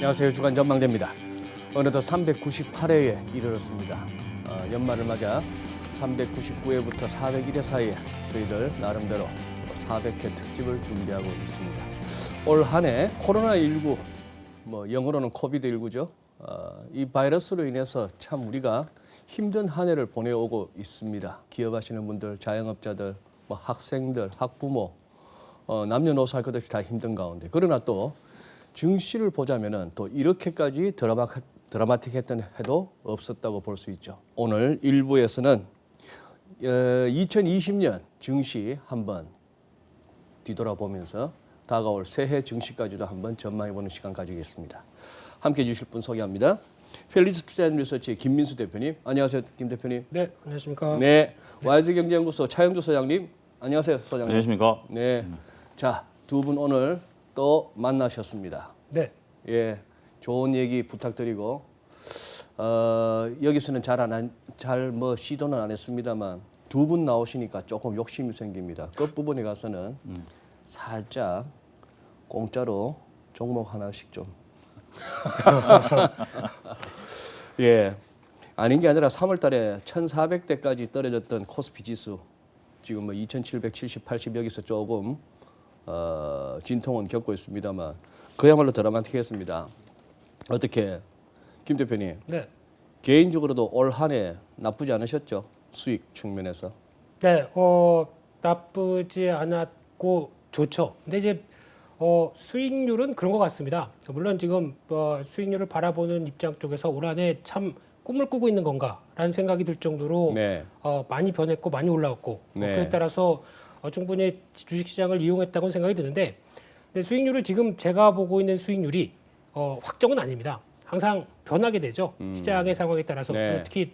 안녕하세요. 주간 전망대입니다. 어느덧 398회에 이르렀습니다. 연말을 맞아 399회부터 401회 사이에 저희들 나름대로 400회 특집을 준비하고 있습니다. 올 한 해 코로나19, 영어로는 코비드19죠. 이 바이러스로 인해서 참 우리가 힘든 한 해를 보내오고 있습니다. 기업하시는 분들, 자영업자들, 학생들, 학부모, 남녀노소 할 것 없이 다 힘든 가운데, 그러나 또 증시를 보자면은 또 이렇게까지 드라마틱했던 해도 없었다고 볼 수 있죠. 오늘 1부에서는 2020년 증시 한번 뒤돌아보면서 다가올 새해 증시까지도 한번 전망해보는 시간 가지겠습니다. 함께해 주실 분 소개합니다. 펠리스 투자리서치의 김민수 대표님, 안녕하세요, 김 대표님. 네, 안녕하십니까. 네, 와이즈경제연구소 차영조 소장님, 안녕하세요, 소장님. 안녕하십니까. 네, 자, 두 분 오늘 또 만나셨습니다. 네. 예, 좋은 얘기 부탁드리고 여기서는 잘 시도는 안 했습니다만 두 분 나오시니까 조금 욕심이 생깁니다. 끝부분에 가서는 살짝 공짜로 종목 하나씩 좀. 예, 아닌 게 아니라 3월 달에 1,400대까지 떨어졌던 코스피 지수 지금 2,770, 80 여기서 조금 진통은 겪고 있습니다만 그야말로 드라마틱했습니다. 어떻게 김 대표님? 네. 개인적으로도 올 한 해 나쁘지 않으셨죠? 수익 측면에서. 네, 나쁘지 않았고 좋죠. 근데 이제 수익률은 그런 것 같습니다. 물론 지금 수익률을 바라보는 입장 쪽에서 올 한 해 참 꿈을 꾸고 있는 건가라는 생각이 들 정도로 네. 많이 변했고 많이 올라왔고 네. 그에 따라서 충분히 주식시장을 이용했다고 생각이 드는데, 근데 수익률을 지금 제가 보고 있는 수익률이 확정은 아닙니다. 항상 변하게 되죠. 시장의 상황에 따라서. 네. 특히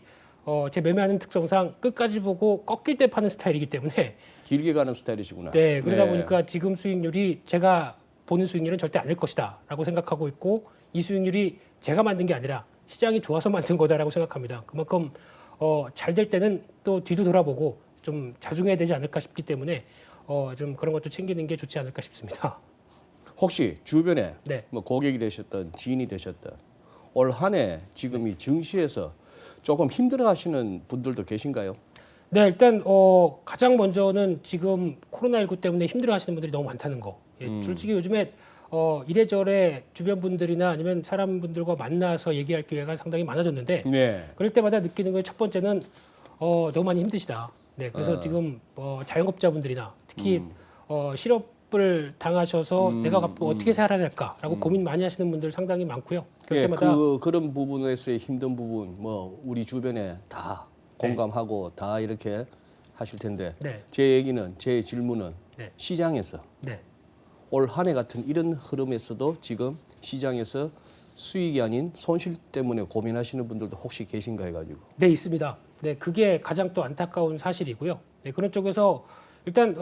제 매매하는 특성상 끝까지 보고 꺾일 때 파는 스타일이기 때문에 길게 가는 스타일이시구나. 네, 그러다 보니까 지금 수익률이 제가 보는 수익률은 절대 아닐 것이다라고 생각하고 있고, 이 수익률이 제가 만든 게 아니라 시장이 좋아서 만든 거다라고 생각합니다. 그만큼 잘 될 때는 또 뒤도 돌아보고 좀 자중해야 되지 않을까 싶기 때문에 좀 그런 것도 챙기는 게 좋지 않을까 싶습니다. 혹시 주변에 네. 고객이 되셨던 지인이 되셨던 올 한 해 지금 이 증시에서 조금 힘들어하시는 분들도 계신가요? 네, 일단 가장 먼저는 지금 코로나19 때문에 힘들어하시는 분들이 너무 많다는 거. 예, 솔직히 요즘에 이래저래 주변 분들이나 아니면 사람분들과 만나서 얘기할 기회가 상당히 많아졌는데, 네. 그럴 때마다 느끼는 게 첫 번째는 너무 많이 힘드시다. 네, 그래서 지금 자영업자분들이나 특히 실업을 당하셔서 내가 앞으로 어떻게 살아야 될까라고 고민 많이 하시는 분들 상당히 많고요. 그럴 예, 때마다 그런 부분에서의 힘든 부분 우리 주변에 다 공감하고 다 이렇게 하실 텐데 네. 제 질문은 네. 시장에서 네. 올 한 해 같은 이런 흐름에서도 지금 시장에서 수익이 아닌 손실 때문에 고민하시는 분들도 혹시 계신가 해가지고. 네, 있습니다. 네, 그게 가장 또 안타까운 사실이고요. 네, 그런 쪽에서 일단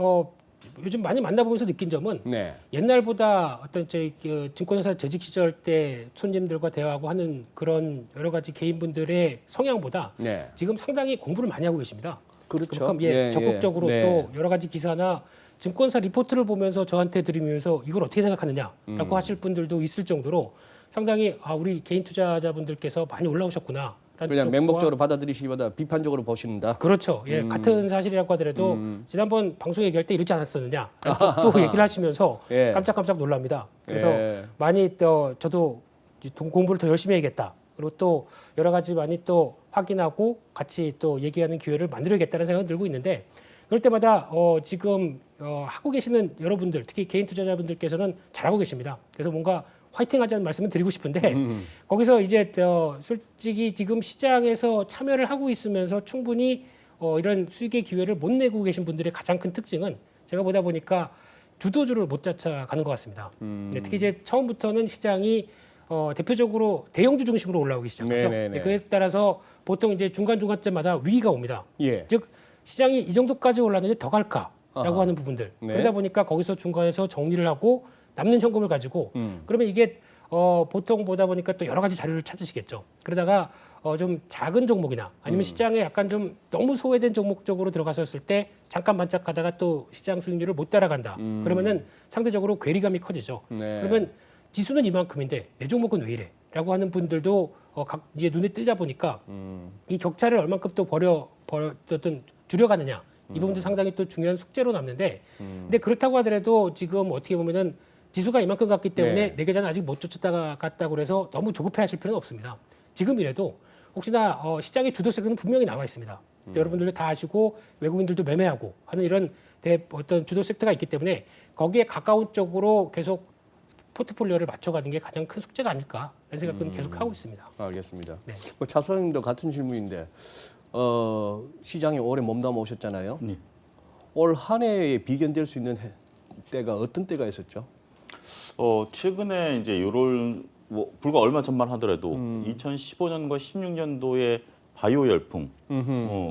요즘 많이 만나보면서 느낀 점은 네. 옛날보다 어떤 저희 증권회사 재직 시절 때 손님들과 대화하고 하는 그런 여러 가지 개인분들의 성향보다 네. 지금 상당히 공부를 많이 하고 계십니다. 그렇죠. 그만큼 예, 적극적으로 예. 또 여러 가지 기사나 증권사 리포트를 보면서 저한테 드리면서 이걸 어떻게 생각하느냐라고 하실 분들도 있을 정도로 상당히 우리 개인 투자자분들께서 많이 올라오셨구나. 그냥 맹목적으로 받아들이시기보다 비판적으로 보신다. 그렇죠. 예, 같은 사실이라고 하더라도 지난번 방송 얘기할 때 이러지 않았었느냐 또 얘기를 하시면서 예. 깜짝깜짝 놀랍니다. 그래서 예. 많이 저도 공부를 더 열심히 해야겠다. 그리고 또 여러 가지 많이 또 확인하고 같이 또 얘기하는 기회를 만들어야겠다는 생각이 들고 있는데, 그럴 때마다 지금 하고 계시는 여러분들, 특히 개인 투자자분들께서는 잘하고 계십니다. 그래서 뭔가 화이팅하자는 말씀을 드리고 싶은데 거기서 이제 솔직히 지금 시장에서 참여를 하고 있으면서 충분히 이런 수익의 기회를 못 내고 계신 분들의 가장 큰 특징은 제가 보다 보니까 주도주를 못 쫓아가는 것 같습니다. 네, 특히 이제 처음부터는 시장이 대표적으로 대형주 중심으로 올라오기 시작하죠. 네네네. 그에 따라서 보통 이제 중간중간쯤마다 위기가 옵니다. 예. 즉 시장이 이 정도까지 올랐는데 더 갈까라고 하는 부분들. 네. 그러다 보니까 거기서 중간에서 정리를 하고 남는 현금을 가지고 그러면 이게 보통 보다 보니까 또 여러 가지 자료를 찾으시겠죠. 그러다가 좀 작은 종목이나 아니면 시장에 약간 좀 너무 소외된 종목 쪽으로 들어갔었을 때 잠깐 반짝하다가 또 시장 수익률을 못 따라간다. 그러면은 상대적으로 괴리감이 커지죠. 네. 그러면 지수는 이만큼인데 내 종목은 왜 이래? 라고 하는 분들도 이제 눈에 뜨다 보니까 이 격차를 얼만큼 또 어떤 줄여가느냐 이 부분도 상당히 또 중요한 숙제로 남는데 근데 그렇다고 하더라도 지금 어떻게 보면은 지수가 이만큼 갔기 때문에 내 계좌는 아직 못 쫓아갔다고 그래서 너무 조급해하실 필요는 없습니다. 지금이라도 혹시나 시장의 주도 세력은 분명히 나와 있습니다. 여러분들도 다 아시고 외국인들도 매매하고 하는 이런 어떤 주도 섹터가 있기 때문에 거기에 가까운 쪽으로 계속 포트폴리오를 맞춰가는 게 가장 큰 숙제가 아닐까 라는 생각은 계속 하고 있습니다. 알겠습니다. 네. 뭐 차수님도 같은 질문인데 시장에 오래 몸담아 오셨잖아요. 네. 올 한 해에 비견될 수 있는 때가 어떤 때가 있었죠? 최근에 이제 요럴 불과 얼마 전만 하더라도 2015년과 16년도에 바이오 열풍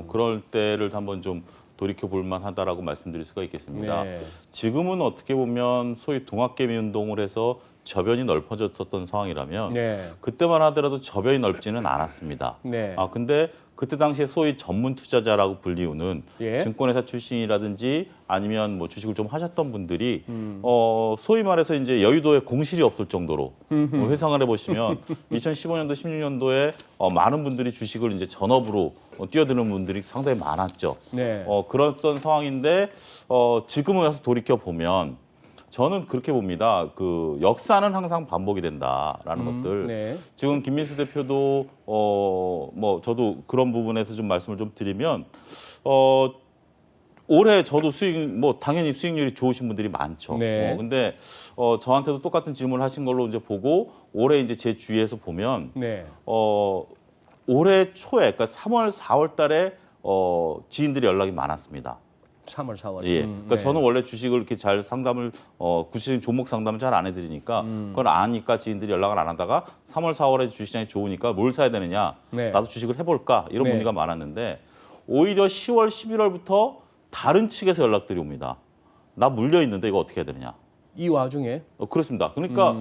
그럴 때를 한번 좀 돌이켜 볼 만하다라고 말씀드릴 수가 있겠습니다. 네. 지금은 어떻게 보면 소위 동학개미 운동을 해서 저변이 넓어졌었던 상황이라면 네. 그때만 하더라도 저변이 넓지는 않았습니다. 네. 근데 그때 당시에 소위 전문 투자자라고 불리우는 예. 증권회사 출신이라든지 아니면 뭐 주식을 좀 하셨던 분들이 소위 말해서 이제 여의도에 공실이 없을 정도로 회상을 해보시면 2015년도 16년도에 많은 분들이 주식을 이제 전업으로 뛰어드는 분들이 상당히 많았죠. 네. 그랬던 상황인데 지금은 와서 돌이켜 보면 저는 그렇게 봅니다. 그 역사는 항상 반복이 된다라는 것들. 네. 지금 김민수 대표도 뭐 저도 그런 부분에서 좀 말씀을 좀 드리면 올해 저도 수익 뭐 당연히 수익률이 좋으신 분들이 많죠. 네. 근데 저한테도 똑같은 질문을 하신 걸로 이제 보고 올해 이제 제 주위에서 보면 네. 올해 초에 그러니까 3월 4월 달에 지인들이 연락이 많았습니다. 3월, 4월. 예. 그러니까 저는 원래 주식을 이렇게 잘 상담을 구체적인 종목 상담을 잘 안 해드리니까 그걸 아니까 지인들이 연락을 안 하다가 3월, 4월에 주식시장이 좋으니까 뭘 사야 되느냐? 네. 나도 주식을 해볼까? 이런 네. 문의가 많았는데 오히려 10월, 11월부터 다른 측에서 연락들이 옵니다. 나 물려 있는데 이거 어떻게 해야 되느냐? 이 와중에 그렇습니다. 그러니까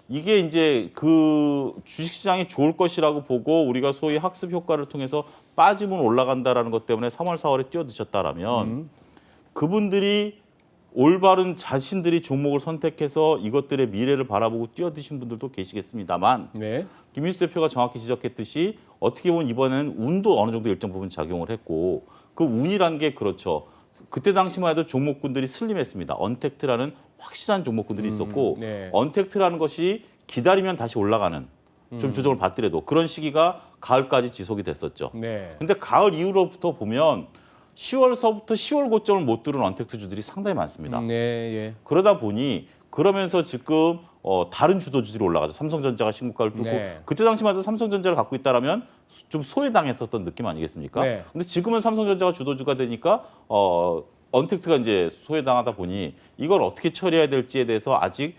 이게 이제 그 주식시장이 좋을 것이라고 보고 우리가 소위 학습 효과를 통해서 빠지면 올라간다라는 것 때문에 3월, 4월에 뛰어드셨다라면 그분들이 올바른 자신들이 종목을 선택해서 이것들의 미래를 바라보고 뛰어드신 분들도 계시겠습니다만 네. 김민수 대표가 정확히 지적했듯이 어떻게 보면 이번에는 운도 어느 정도 일정 부분 작용을 했고 그 운이란 게 그렇죠. 그때 당시만 해도 종목군들이 슬림했습니다. 언택트라는 확실한 종목군들이 있었고 네. 언택트라는 것이 기다리면 다시 올라가는 좀 조정을 받더라도 그런 시기가 가을까지 지속이 됐었죠. 네. 근데 가을 이후로부터 보면 10월서부터 10월 고점을 못 뚫은 언택트주들이 상당히 많습니다. 네, 예. 그러다 보니 그러면서 지금 다른 주도주들이 올라가죠. 삼성전자가 신고가를 뚫고 네. 그때 당시만 해도 삼성전자를 갖고 있다라면 좀 소외당했었던 느낌 아니겠습니까? 네. 근데 지금은 삼성전자가 주도주가 되니까 언택트가 이제 소외당하다 보니 이걸 어떻게 처리해야 될지에 대해서 아직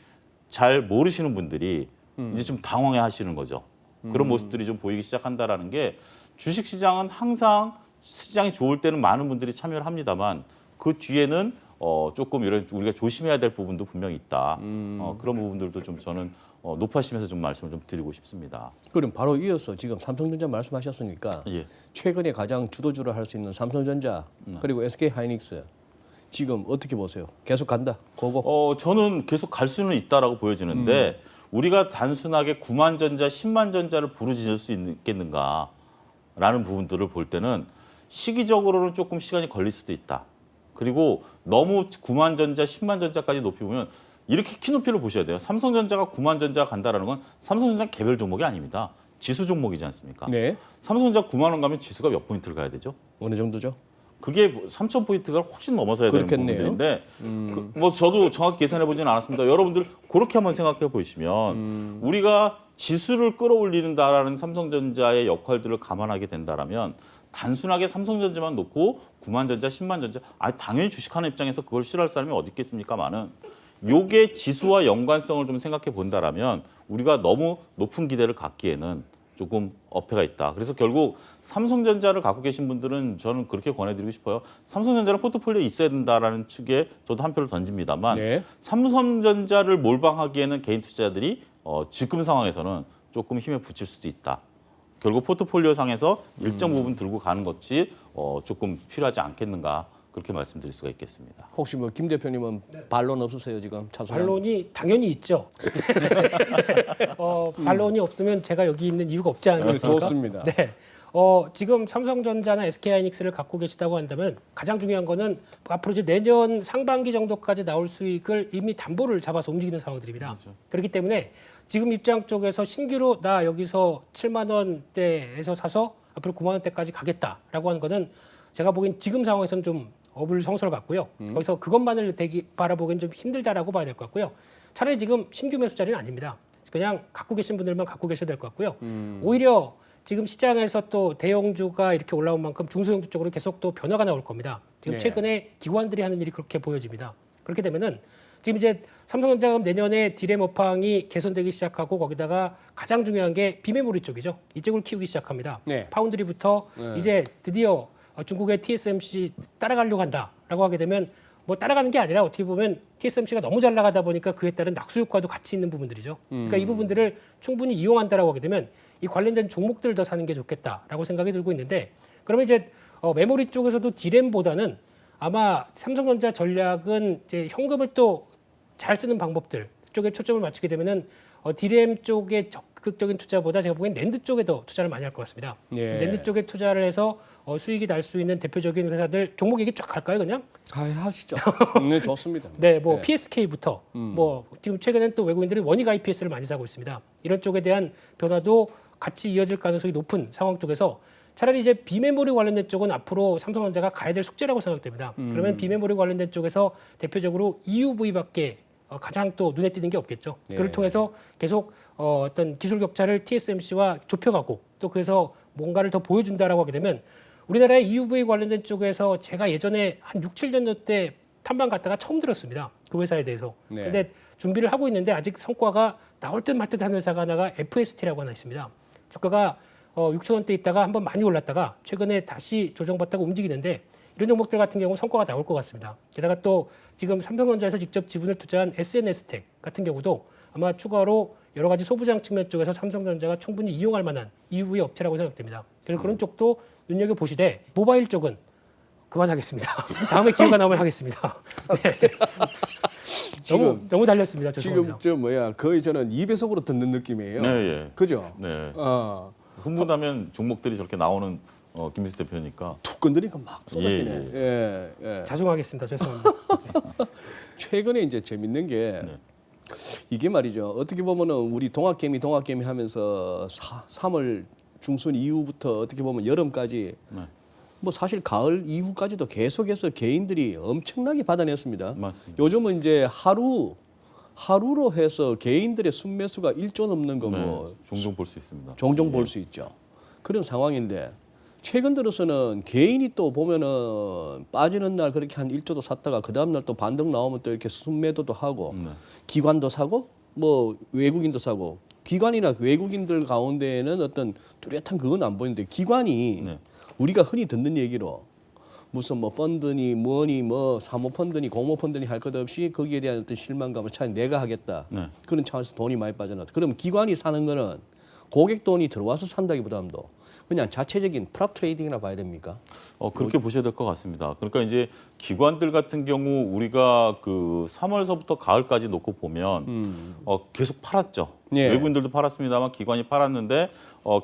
잘 모르시는 분들이 이제 좀 당황해 하시는 거죠. 그런 모습들이 좀 보이기 시작한다라는 게 주식시장은 항상 시장이 좋을 때는 많은 분들이 참여를 합니다만 그 뒤에는 조금 이런 우리가 조심해야 될 부분도 분명히 있다. 그런 부분들도 좀 저는 높아시면서 좀 말씀을 좀 드리고 싶습니다. 그럼 바로 이어서 지금 삼성전자 말씀하셨으니까 예. 최근에 가장 주도주를 할 수 있는 삼성전자 그리고 SK하이닉스 지금 어떻게 보세요? 계속 간다. 고고. 저는 계속 갈 수는 있다라고 보여지는데 우리가 단순하게 9만 전자, 10만 전자를 부르짖을 수 있겠는가라는 부분들을 볼 때는 시기적으로는 조금 시간이 걸릴 수도 있다. 그리고 너무 9만 전자, 10만 전자까지 높이 보면 이렇게 키 높이를 보셔야 돼요. 삼성전자가 9만 전자가 간다라는 건 삼성전자 개별 종목이 아닙니다. 지수 종목이지 않습니까? 네. 삼성전자 9만 원 가면 지수가 몇 포인트를 가야 되죠? 어느 정도죠? 그게 3,000포인트가 훨씬 넘어서야 되는 그렇겠네요. 부분들인데 뭐 저도 정확히 계산해 보지는 않았습니다. 여러분들 그렇게 한번 생각해 보시면 우리가 지수를 끌어올리는다라는 삼성전자의 역할들을 감안하게 된다라면 단순하게 삼성전자만 놓고 9만 전자, 10만 전자 당연히 주식하는 입장에서 그걸 싫어할 사람이 어디 있겠습니까만은 요게 지수와 연관성을 좀 생각해 본다라면 우리가 너무 높은 기대를 갖기에는 조금 어폐가 있다. 그래서 결국 삼성전자를 갖고 계신 분들은 저는 그렇게 권해드리고 싶어요. 삼성전자는 포트폴리오에 있어야 된다라는 측에 저도 한 표를 던집니다만 네. 삼성전자를 몰빵하기에는 개인 투자자들이 지금 상황에서는 조금 힘에 부칠 수도 있다. 결국 포트폴리오 상에서 일정 부분 들고 가는 것이 조금 필요하지 않겠는가 그렇게 말씀드릴 수가 있겠습니다. 혹시 뭐 김 대표님은 반론 없으세요 지금 차순? 반론이 당연히 있죠. 반론이 없으면 제가 여기 있는 이유가 없지 않겠습니까? 좋습니다. 네. 지금 삼성전자나 SK하이닉스를 갖고 계시다고 한다면 가장 중요한 거는 앞으로 이제 내년 상반기 정도까지 나올 수익을 이미 담보를 잡아서 움직이는 상황들입니다. 그렇기 때문에 지금 입장 쪽에서 신규로 나 여기서 7만 원대에서 사서 앞으로 9만 원대까지 가겠다라고 하는 거는 제가 보기엔 지금 상황에서는 좀 어불성설 같고요. 거기서 그것만을 바라보기엔 좀 힘들다라고 봐야 될 것 같고요. 차라리 지금 신규 매수 자리는 아닙니다. 그냥 갖고 계신 분들만 갖고 계셔야 될 것 같고요. 오히려 지금 시장에서 또 대형주가 이렇게 올라온 만큼 중소형주 쪽으로 계속 또 변화가 나올 겁니다. 지금 네. 최근에 기관들이 하는 일이 그렇게 보여집니다. 그렇게 되면은 지금 이제 삼성전자가 내년에 디램 업황이 개선되기 시작하고 거기다가 가장 중요한 게 비메모리 쪽이죠. 이쪽을 키우기 시작합니다. 네. 파운드리부터 네. 이제 드디어 중국의 TSMC 따라가려고 한다라고 하게 되면 뭐 따라가는 게 아니라 어떻게 보면 TSMC가 너무 잘 나가다 보니까 그에 따른 낙수 효과도 같이 있는 부분들이죠. 그러니까 이 부분들을 충분히 이용한다라고 하게 되면 이 관련된 종목들 더 사는 게 좋겠다라고 생각이 들고 있는데 그러면 이제 메모리 쪽에서도 디램보다는 아마 삼성전자 전략은 이제 현금을 또 잘 쓰는 방법들 쪽에 초점을 맞추게 되면은 디램 쪽에 적극적인 투자보다 제가 보기엔 낸드 쪽에 더 투자를 많이 할 것 같습니다. 예. 낸드 쪽에 투자를 해서 수익이 날 수 있는 대표적인 회사들 종목 얘기 쫙 갈까요, 그냥? 하시죠. 네, 좋습니다. 네, 뭐 네. PSK부터 뭐 지금 최근엔 또 외국인들이 원익 IPS를 많이 사고 있습니다. 이런 쪽에 대한 변화도 같이 이어질 가능성이 높은 상황 쪽에서 차라리 이제 비메모리 관련된 쪽은 앞으로 삼성전자가 가야 될 숙제라고 생각됩니다. 그러면 비메모리 관련된 쪽에서 대표적으로 EUV밖에 가장 또 눈에 띄는 게 없겠죠. 네. 그걸 통해서 계속 어떤 기술 격차를 TSMC와 좁혀가고 또 그래서 뭔가를 더 보여준다라고 하게 되면 우리나라의 EUV 관련된 쪽에서 제가 예전에 한 6, 7년 때 탐방 갔다가 처음 들었습니다. 그 회사에 대해서. 네. 근데 준비를 하고 있는데 아직 성과가 나올 듯 말 듯 하는 회사가 하나가 FST라고 하나 있습니다. 주가가 6천 원대 있다가 한번 많이 올랐다가 최근에 다시 조정받다가 움직이는데 이런 종목들 같은 경우 성과가 나올 것 같습니다. 게다가 또 지금 삼성전자에서 직접 지분을 투자한 SNS텍 같은 경우도 아마 추가로 여러 가지 소부장 측면 쪽에서 삼성전자가 충분히 이용할 만한 EUV 업체라고 생각됩니다. 그래서 그런 쪽도 눈여겨 보시되 모바일 쪽은 그만하겠습니다. 다음에 기회가 나오면 하겠습니다. 네. 너무 달렸습니다. 죄송합니다. 지금 거의 저는 2배속으로 듣는 느낌이에요. 네, 예. 그죠? 네. 어, 흥분하면 종목들이 저렇게 나오는 김민수 대표니까. 툭 건드리니까 막 쏟아지네. 예, 예. 자중하겠습니다. 죄송합니다. 최근에 이제 재밌는 게 네. 이게 말이죠. 어떻게 보면은 우리 동학개미 하면서 3월 중순 이후부터 어떻게 보면 여름까지 네. 뭐 사실 가을 이후까지도 계속해서 개인들이 엄청나게 받아냈습니다. 맞습니다. 요즘은 이제 하루로 해서 개인들의 순매수가 1조 넘는 거 뭐 종종 볼 수 있습니다. 종종 예. 볼 수 있죠. 그런 상황인데 최근 들어서는 개인이 또 보면은 빠지는 날 그렇게 한 1조도 샀다가 그 다음 날 또 반등 나오면 또 이렇게 순매도도 하고 네. 기관도 사고 뭐 외국인도 사고 기관이나 외국인들 가운데에는 어떤 뚜렷한 그건 안 보이는데 기관이 네. 우리가 흔히 듣는 얘기로 무슨 뭐 펀드니 뭐니 뭐 사모펀드니 공모펀드니 할 것 없이 거기에 대한 어떤 실망감을 차라리 내가 하겠다. 네. 그런 차원에서 돈이 많이 빠져나왔다. 그럼 기관이 사는 거는 고객 돈이 들어와서 산다기보다도 그냥 자체적인 프랍 트레이딩이라 봐야 됩니까? 그렇게 보셔야 될 것 같습니다. 그러니까 이제 기관들 같은 경우 우리가 그 3월서부터 가을까지 놓고 보면 계속 팔았죠. 예. 외국인들도 팔았습니다만 기관이 팔았는데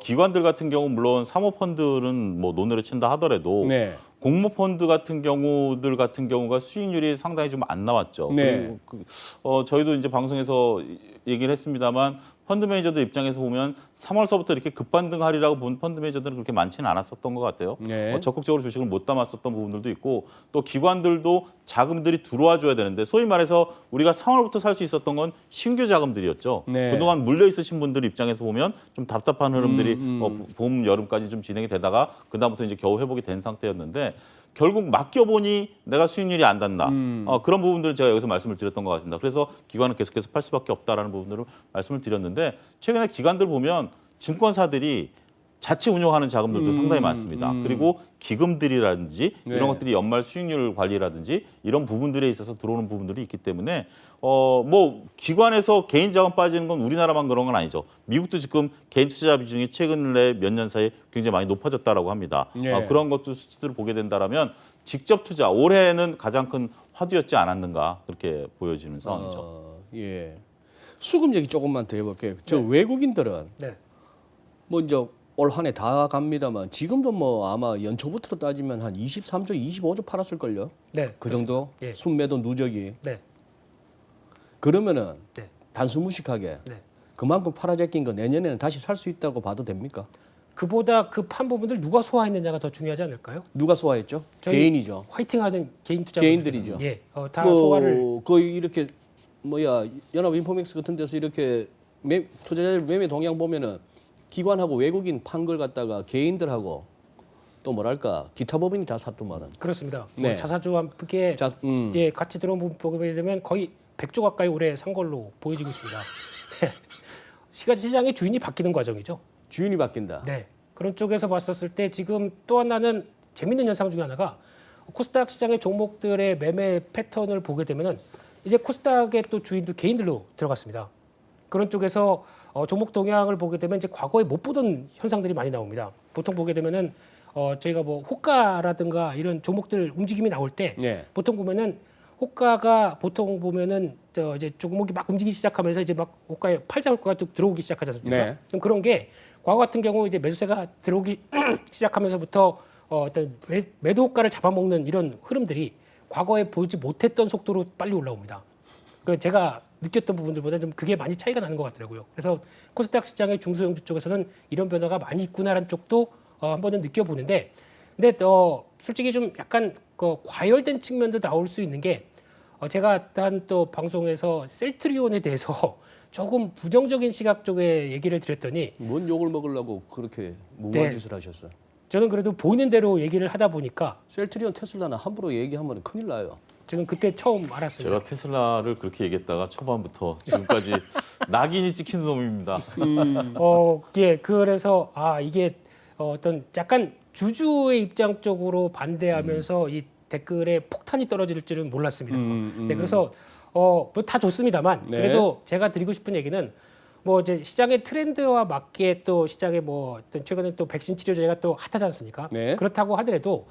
기관들 같은 경우 물론 사모펀드는 뭐 논외로 친다 하더라도 네. 공모펀드 같은 경우가 수익률이 상당히 좀 안 나왔죠. 네. 그리고 저희도 이제 방송에서 얘기를 했습니다만 펀드 매니저들 입장에서 보면 3월서부터 이렇게 급반등하리라고 본 펀드 매니저들은 그렇게 많지는 않았었던 것 같아요. 네. 적극적으로 주식을 못 담았었던 부분들도 있고 또 기관들도 자금들이 들어와 줘야 되는데 소위 말해서 우리가 3월부터 살 수 있었던 건 신규 자금들이었죠. 네. 그동안 물려 있으신 분들 입장에서 보면 좀 답답한 흐름들이 봄 여름까지 좀 진행이 되다가 그다음부터 이제 겨우 회복이 된 상태였는데 결국 맡겨보니 내가 수익률이 안 닿나. 그런 부분들을 제가 여기서 말씀을 드렸던 것 같습니다. 그래서 기관은 계속해서 팔 수밖에 없다라는 부분들을 말씀을 드렸는데 최근에 기관들 보면 증권사들이 자체 운용하는 자금들도 상당히 많습니다. 그리고 기금들이라든지 네. 이런 것들이 연말 수익률 관리라든지 이런 부분들에 있어서 들어오는 부분들이 있기 때문에 뭐 기관에서 개인 자금 빠지는 건 우리나라만 그런 건 아니죠. 미국도 지금 개인 투자 비중이 최근 내 몇 년 사이에 굉장히 많이 높아졌다라고 합니다. 네. 그런 것도 수치들을 보게 된다라면 직접 투자 올해는 가장 큰 화두였지 않았는가 그렇게 보여지는 상황이죠. 예. 수급 얘기 조금만 더 해볼게요. 저 외국인들은 네. 먼저 올 한 해 다 갑니다만 지금도 뭐 아마 연초부터 따지면 한 23조, 25조 팔았을걸요. 네. 그 정도 예. 순매도 누적이. 네. 그러면은 네. 단순무식하게 네. 그만큼 팔아제낀 거 내년에는 다시 살 수 있다고 봐도 됩니까? 그보다 그 판 부분들 누가 소화했느냐가 더 중요하지 않을까요? 누가 소화했죠? 저희 개인이죠. 화이팅하는 개인 투자 개인들이죠. 예, 다 소화를 거의 이렇게 뭐야 연합인포맥스 같은 데서 이렇게 투자자들 매매 동향 보면은 기관하고 외국인 판 걸 갖다가 개인들하고 또 뭐랄까 기타법인이 다 샀더만은. 그렇습니다. 네. 뭐 자사주와 함께 예, 같이 들어온 부분 보게 되면 거의 100조 가까이 올해 산 걸로 보여지고 있습니다. 시장의 주인이 바뀌는 과정이죠. 주인이 바뀐다. 네. 그런 쪽에서 봤었을 때 지금 또 하나는 재밌는 현상 중에 하나가 코스닥 시장의 종목들의 매매 패턴을 보게 되면은 이제 코스닥의 또 주인도 개인들로 들어갔습니다. 그런 쪽에서 종목 동향을 보게 되면 이제 과거에 못 보던 현상들이 많이 나옵니다. 보통 보게 되면은 저희가 뭐 호가라든가 이런 종목들 움직임이 나올 때 네. 보통 보면은 호가가 보통 보면은 이제 종목이 막 움직이기 시작하면서 이제 막 호가에 팔자가 쭉 들어오기 시작하지 않습니까? 네. 좀 그런 게 과거 같은 경우 이제 매수세가 들어오기 시작하면서부터 어떤 매도 호가를 잡아먹는 이런 흐름들이 과거에 보지 못했던 속도로 빨리 올라옵니다. 그 제가 느꼈던 부분들보다 좀 그게 많이 차이가 나는 것 같더라고요. 그래서 코스닥 시장의 중소형주 쪽에서는 이런 변화가 많이 있구나라는 쪽도 한 번은 느껴보는데, 근데 솔직히 좀 약간 그 과열된 측면도 나올 수 있는 게 제가 한 또 방송에서 셀트리온에 대해서 조금 부정적인 시각 쪽에 얘기를 드렸더니 뭔 욕을 먹으려고 그렇게 무모한 네. 짓을 하셨어요? 저는 그래도 보이는 대로 얘기를 하다 보니까 셀트리온 테슬라는 함부로 얘기하면 큰일 나요. 저는 그때 처음 알았습니다. 제가 테슬라를 그렇게 얘기했다가 초반부터 지금까지 낙인이 찍힌 놈입니다. 예, 그래서 이게 어떤 약간 주주의 입장 쪽으로 반대하면서 이 댓글에 폭탄이 떨어질 줄은 몰랐습니다. 네, 그래서 뭐 다 좋습니다만 네. 그래도 제가 드리고 싶은 얘기는 뭐 이제 시장의 트렌드와 맞게 또 시장의 뭐 어떤 최근에 또 백신 치료제가 또 핫하지 않습니까? 네. 그렇다고 하더라도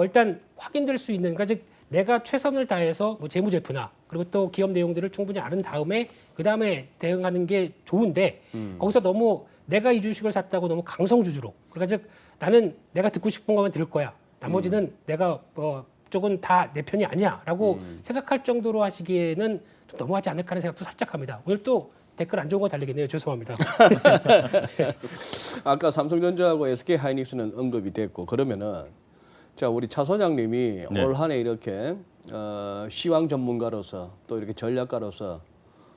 일단 확인될 수 있는 그러니까 즉 내가 최선을 다해서 뭐 재무제표나 그리고 또 기업 내용들을 충분히 아는 다음에 그 다음에 대응하는 게 좋은데 거기서 너무 내가 이 주식을 샀다고 너무 강성 주주로 그러니까 즉 나는 내가 듣고 싶은 것만 들을 거야. 나머지는 내가 쪽은 다 내 편이 아니야라고 생각할 정도로 하시기에는 좀 너무하지 않을까 하는 생각도 살짝 합니다. 오늘 또 댓글 안 좋은 거 달리겠네요. 죄송합니다. 아까 삼성전자하고 SK하이닉스는 언급이 됐고 그러면은 자 우리 차 소장님이 네. 올 한 해 이렇게 시황 전문가로서 또 이렇게 전략가로서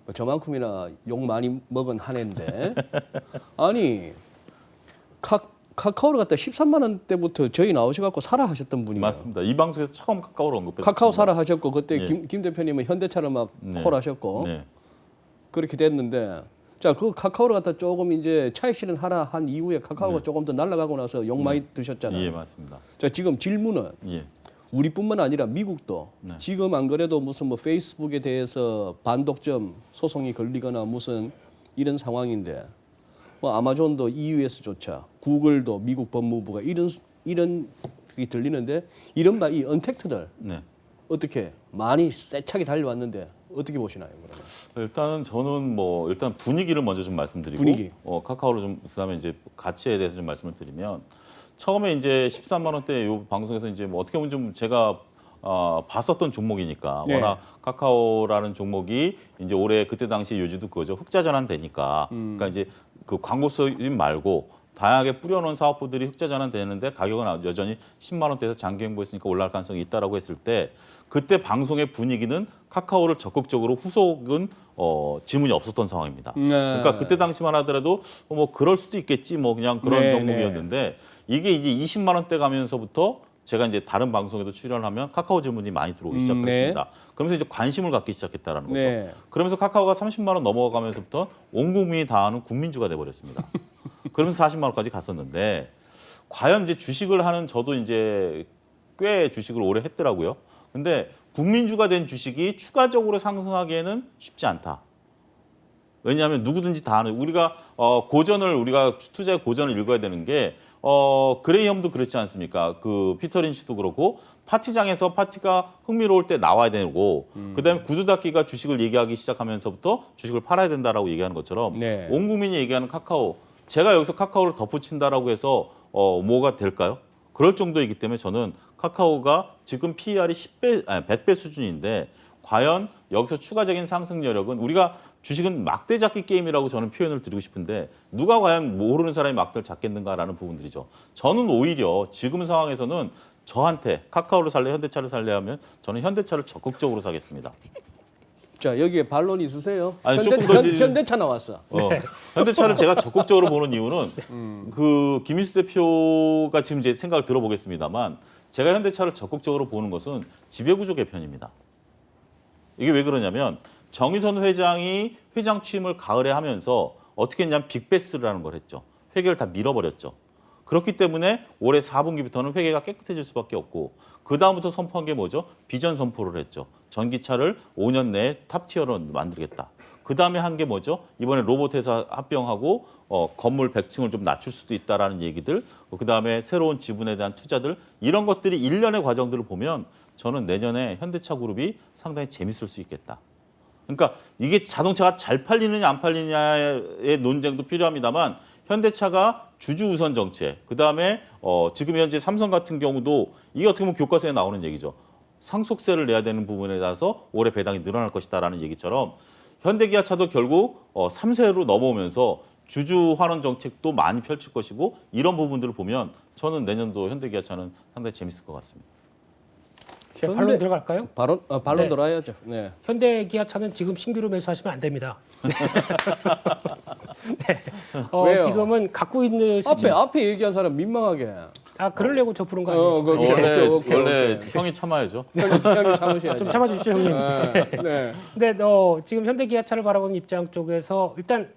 뭐 저만큼이나 욕 많이 먹은 한 해인데 아니 카카오를 갖다 13만 원대부터 저희 나오셔갖고 사라 하셨던 분이에요. 맞습니다. 이 방송에서 처음 카카오를 언급했습니다. 카카오 사라 하셨고 그때 네. 김 대표님은 현대차를 막 네. 콜하셨고 네. 그렇게 됐는데 자 그 카카오를 갖다 조금 이제 차익 실현하라 한 이후에 카카오가 조금 더 날아가고 나서 욕 많이 드셨잖아요. 예, 맞습니다. 자 지금 질문은 예. 우리뿐만 아니라 미국도 네. 지금 안 그래도 무슨 뭐 페이스북에 대해서 반독점 소송이 걸리거나 무슨 이런 상황인데 뭐 아마존도 EU에서조차 구글도 미국 법무부가 이런 게 들리는데 이른바 이 언택트들 네. 어떻게 많이 세차게 달려왔는데 어떻게 보시나요? 그러면? 일단은 저는 뭐 일단 분위기를 먼저 좀 말씀드리고 분위기. 카카오를 좀 그다음에 이제 가치에 대해서 좀 말씀을 드리면 처음에 이제 13만 원대 요 방송에서 이제 뭐 어떻게 보면 좀 제가 봤었던 종목이니까 네. 워낙 카카오라는 종목이 이제 올해 그때 당시 요지도 그거죠. 흑자 전환 되니까 그러니까 이제 그 광고 수입 말고 다양하게 뿌려놓은 사업부들이 흑자 전환 되는데 가격은 여전히 10만 원대에서 장기 행보했으니까 올라갈 가능성이 있다라고 했을 때 그때 방송의 분위기는 카카오를 적극적으로 후속은 지문이 없었던 상황입니다. 그러니까 그때 당시만 하더라도 뭐 그럴 수도 있겠지 뭐 그냥 그런 네, 종목이었는데 이게 이제 20만 원대 가면서부터 제가 이제 다른 방송에도 출연하면 카카오 질문이 많이 들어오기 시작했습니다. 네. 그러면서 이제 관심을 갖기 시작했다라는 거죠. 네. 그러면서 카카오가 30만 원 넘어가면서부터 온 국민이 다 아는 국민주가 돼버렸습니다. 그러면서 40만 원까지 갔었는데 과연 이제 주식을 하는 저도 이제 꽤 주식을 오래 했더라고요. 근데 국민주가 된 주식이 추가적으로 상승하기에는 쉽지 않다. 왜냐하면 누구든지 다 아는 우리가 우리가 투자의 고전을 읽어야 되는 게 그레이엄도 그렇지 않습니까? 그 피터 린치도 그렇고 파티장에서 파티가 흥미로울 때 나와야 되고 그다음에 구두닦이가 주식을 얘기하기 시작하면서부터 주식을 팔아야 된다라고 얘기하는 것처럼 네. 온 국민이 얘기하는 카카오 제가 여기서 카카오를 덧붙인다라고 해서 뭐가 될까요? 그럴 정도이기 때문에 저는 카카오가 지금 PER이 10배, 아니 100배 수준인데 과연 여기서 추가적인 상승 여력은 우리가 주식은 막대 잡기 게임이라고 저는 표현을 드리고 싶은데 누가 과연 모르는 사람이 막대를 잡겠는가라는 부분들이죠. 저는 오히려 지금 상황에서는 저한테 카카오를 살래 현대차를 살래 하면 저는 현대차를 적극적으로 사겠습니다. 자, 여기에 반론 있으세요? 아니, 조금 더 이제- 현대차 나왔어. 현대차를 제가 적극적으로 보는 이유는 그 김인수 대표가 지금 제 생각을 들어보겠습니다만 제가 현대차를 적극적으로 보는 것은 지배구조 개편입니다. 이게 왜 그러냐면 정의선 회장이 회장 취임을 가을에 하면서 어떻게 했냐면 빅베스라는 걸 했죠. 회계를 다 밀어버렸죠. 그렇기 때문에 올해 4분기부터는 회계가 깨끗해질 수밖에 없고 그 다음부터 선포한 게 뭐죠? 비전 선포를 했죠. 전기차를 5년 내에 탑티어로 만들겠다. 그 다음에 한 게 뭐죠? 이번에 로봇 회사 합병하고 건물 100층을 좀 낮출 수도 있다라는 얘기들. 그 다음에 새로운 지분에 대한 투자들 이런 것들이 일련의 과정들을 보면 저는 내년에 현대차 그룹이 상당히 재밌을 수 있겠다. 그러니까 이게 자동차가 잘 팔리느냐 안 팔리느냐의 논쟁도 필요합니다만 현대차가 주주 우선 정책, 그다음에 지금 현재 삼성 같은 경우도 이게 어떻게 보면 교과서에 나오는 얘기죠. 상속세를 내야 되는 부분에 따라서 올해 배당이 늘어날 것이다라는 얘기처럼 현대기아차도 결국 3세로 넘어오면서 주주 환원 정책도 많이 펼칠 것이고 이런 부분들을 보면 저는 내년도 현대기아차는 상당히 재밌을 것 같습니다. 제 반론 들어갈까요? 반론 네. 들어야죠. 네. 현대기아차는 지금 신규로 매수하시면 안 됩니다. 네. 왜요? 지금은 갖고 있는 앞에 얘기한 사람 민망하게. 그러려고 저 부른 거 아니에요? 오케이. 원래 형이 참아야죠. 형이 참으셔야죠. 좀 참아주십시오, 형님. 네. 근데 지금 현대기아차를 바라보는 입장 쪽에서 일단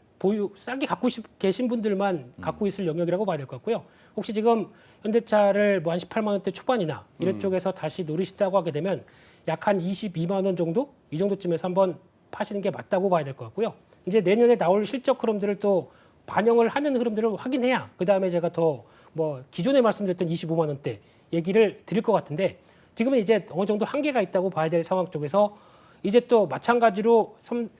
싸게 갖고 계신 분들만 갖고 있을 영역이라고 봐야 될 것 같고요. 혹시 지금 현대차를 뭐 한 18만 원대 초반이나 이런 쪽에서 다시 노리시다고 하게 되면 약 한 22만 원 정도? 이 정도쯤에서 한번 파시는 게 맞다고 봐야 될 것 같고요. 이제 내년에 나올 실적 흐름들을 또 반영을 하는 흐름들을 확인해야 그다음에 제가 더 뭐 기존에 말씀드렸던 25만 원대 얘기를 드릴 것 같은데 지금은 이제 어느 정도 한계가 있다고 봐야 될 상황 쪽에서 이제 또 마찬가지로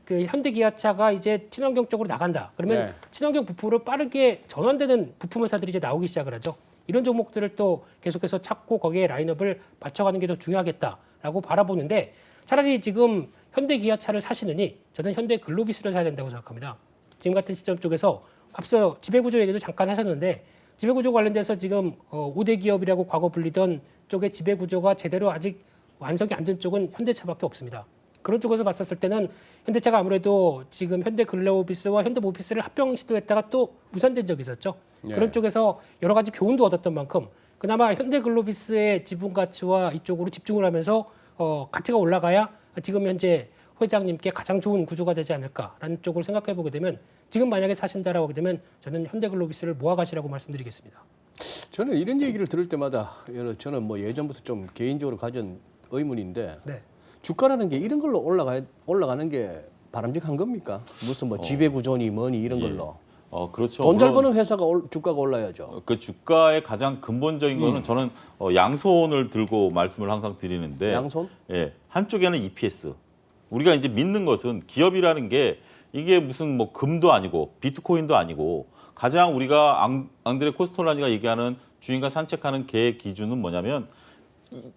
현대기아차가 이제 친환경 쪽으로 나간다. 그러면 네. 친환경 부품으로 빠르게 전환되는 부품 회사들이 이제 나오기 시작을 하죠. 이런 종목들을 또 계속해서 찾고 거기에 라인업을 맞춰가는 게 더 중요하겠다라고 바라보는데 차라리 지금 현대기아차를 사시느니 저는 현대글로비스를 사야 된다고 생각합니다. 지금 같은 시점 쪽에서 앞서 지배구조 얘기도 잠깐 하셨는데 지배구조 관련돼서 지금 5대 기업이라고 과거 불리던 쪽의 지배구조가 제대로 아직 완성이 안 된 쪽은 현대차밖에 없습니다. 그런 쪽에서 봤었을 때는 현대차가 아무래도 지금 현대글로비스와 현대모비스를 합병 시도했다가 또 무산된 적이 있었죠. 네. 그런 쪽에서 여러 가지 교훈도 얻었던 만큼 그나마 현대글로비스의 지분 가치와 이쪽으로 집중을 하면서 가치가 올라가야 지금 현재 회장님께 가장 좋은 구조가 되지 않을까라는 쪽을 생각해 보게 되면 지금 만약에 사신다라고 하게 되면 저는 현대글로비스를 모아가시라고 말씀드리겠습니다. 저는 이런 얘기를 들을 때마다 저는 뭐 예전부터 좀 개인적으로 가진 의문인데 네. 주가라는 게 이런 걸로 올라가는 게 바람직한 겁니까? 무슨 뭐 지배구조니 뭐니 이런 걸로. 그렇죠. 돈 잘 물론 버는 회사가 주가가 올라야죠. 그 주가의 가장 근본적인 거는 저는 양손을 들고 말씀을 항상 드리는데 양손? 예, 한쪽에는 EPS. 우리가 이제 믿는 것은 기업이라는 게 이게 무슨 뭐 금도 아니고 비트코인도 아니고 가장 우리가 앙드레 코스톨라니가 얘기하는 주인과 산책하는 개의 기준은 뭐냐면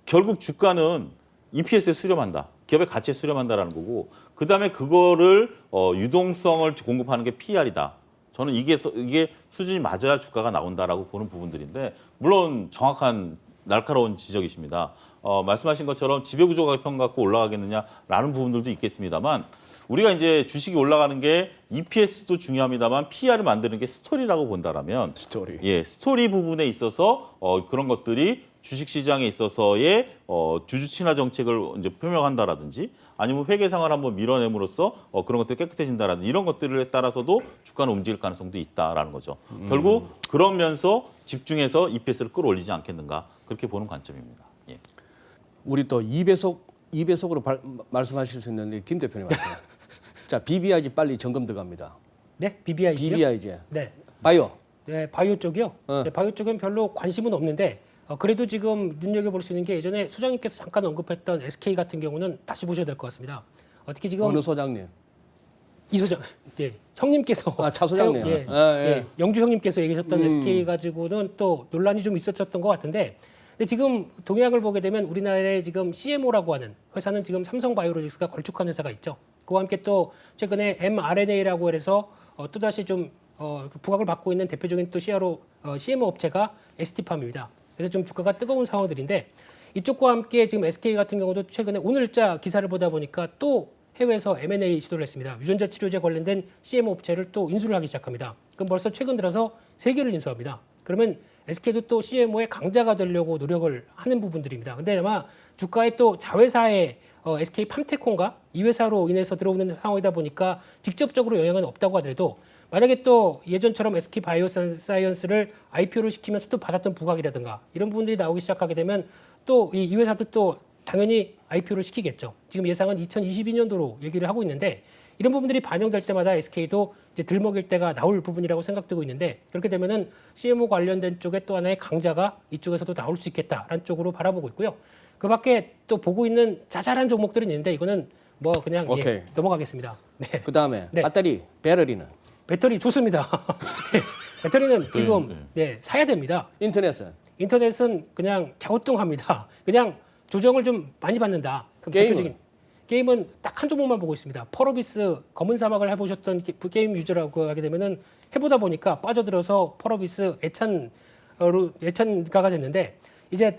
결국 주가는 EPS에 수렴한다. 기업의 가치에 수렴한다라는 거고 그다음에 그거를 유동성을 공급하는 게 PER이다. 저는 이게 수준이 맞아야 주가가 나온다라고 보는 부분들인데 물론 정확한 날카로운 지적이십니다. 말씀하신 것처럼 지배구조가 개편 갖고 올라가겠느냐라는 부분들도 있겠습니다만 우리가 이제 주식이 올라가는 게 EPS도 중요합니다만 PER을 만드는 게 스토리라고 본다라면 스토리. 예, 스토리 부분에 있어서 그런 것들이 주식 시장에 있어서의 주주 친화 정책을 이제 표명한다라든지 아니면 회계상을 한번 밀어냄으로써 그런 것들이 깨끗해진다라든지 이런 것들에 따라서도 주가는 움직일 가능성도 있다라는 거죠. 결국 그러면서 집중해서 EPS를 끌어올리지 않겠는가 그렇게 보는 관점입니다. 예. 우리 또 2배속으로 말씀하실 수 있는데 김 대표님 할게요. 자, BBIG 빨리 점검 들어갑니다. 네, BBIG요? BBIG. 네. 바이오. 네, 바이오 쪽이요. 네, 바이오 쪽은 별로 관심은 없는데 그래도 지금 눈여겨볼 수 있는 게 예전에 소장님께서 잠깐 언급했던 SK 같은 경우는 다시 보셔야 될 것 같습니다. 특히 지금 어느 소장님? 이 소장, 예, 형님께서 차 소장님. 예, 아, 예. 예, 영주 형님께서 얘기하셨던 SK 가지고는 또 논란이 좀 있었던 것 같은데, 근데 지금 동향을 보게 되면 우리나라에 지금 CMO라고 하는 회사는 지금 삼성바이오로직스가 걸쭉한 회사가 있죠. 그와 함께 또 최근에 mRNA라고 해서 또다시 좀 부각을 받고 있는 대표적인 또 CMO 업체가 ST팜입니다. 그래서 좀 주가가 뜨거운 상황들인데 이쪽과 함께 지금 SK 같은 경우도 최근에 오늘자 기사를 보다 보니까 또 해외에서 M&A 시도를 했습니다. 유전자 치료제 관련된 CMO 업체를 또 인수를 하기 시작합니다. 그럼 벌써 최근 들어서 3개를 인수합니다. 그러면 SK도 또 CMO의 강자가 되려고 노력을 하는 부분들입니다. 근데 아마 주가에 또 자회사의 SK 팜테콘가 이 회사로 인해서 들어오는 상황이다 보니까 직접적으로 영향은 없다고 하더라도 만약에 또 예전처럼 SK 바이오사이언스를 IPO를 시키면서 또 받았던 부각이라든가 이런 부분들이 나오기 시작하게 되면 또 이 회사도 또 당연히 IPO를 시키겠죠. 지금 예상은 2022년도로 얘기를 하고 있는데 이런 부분들이 반영될 때마다 SK도 이제 들먹일 때가 나올 부분이라고 생각되고 있는데 그렇게 되면은 CMO 관련된 쪽에 또 하나의 강자가 이쪽에서도 나올 수 있겠다라는 쪽으로 바라보고 있고요. 그 밖에 또 보고 있는 자잘한 종목들은 있는데 이거는 뭐 그냥 오케이. 넘어가겠습니다. 네. 그 다음에 네. 배터리, 배터리는 배터리 좋습니다. 네. 배터리는 지금 사야 됩니다. 인터넷은 인터넷은 그냥 갸우뚱합니다. 그냥 조정을 좀 많이 받는다. 게임은? 게임은 딱 한 종목만 보고 있습니다. 펄어비스 검은 사막을 해보셨던 게임 유저라고 하게 되면은 해보다 보니까 빠져들어서 펄어비스 애찬가가 됐는데 이제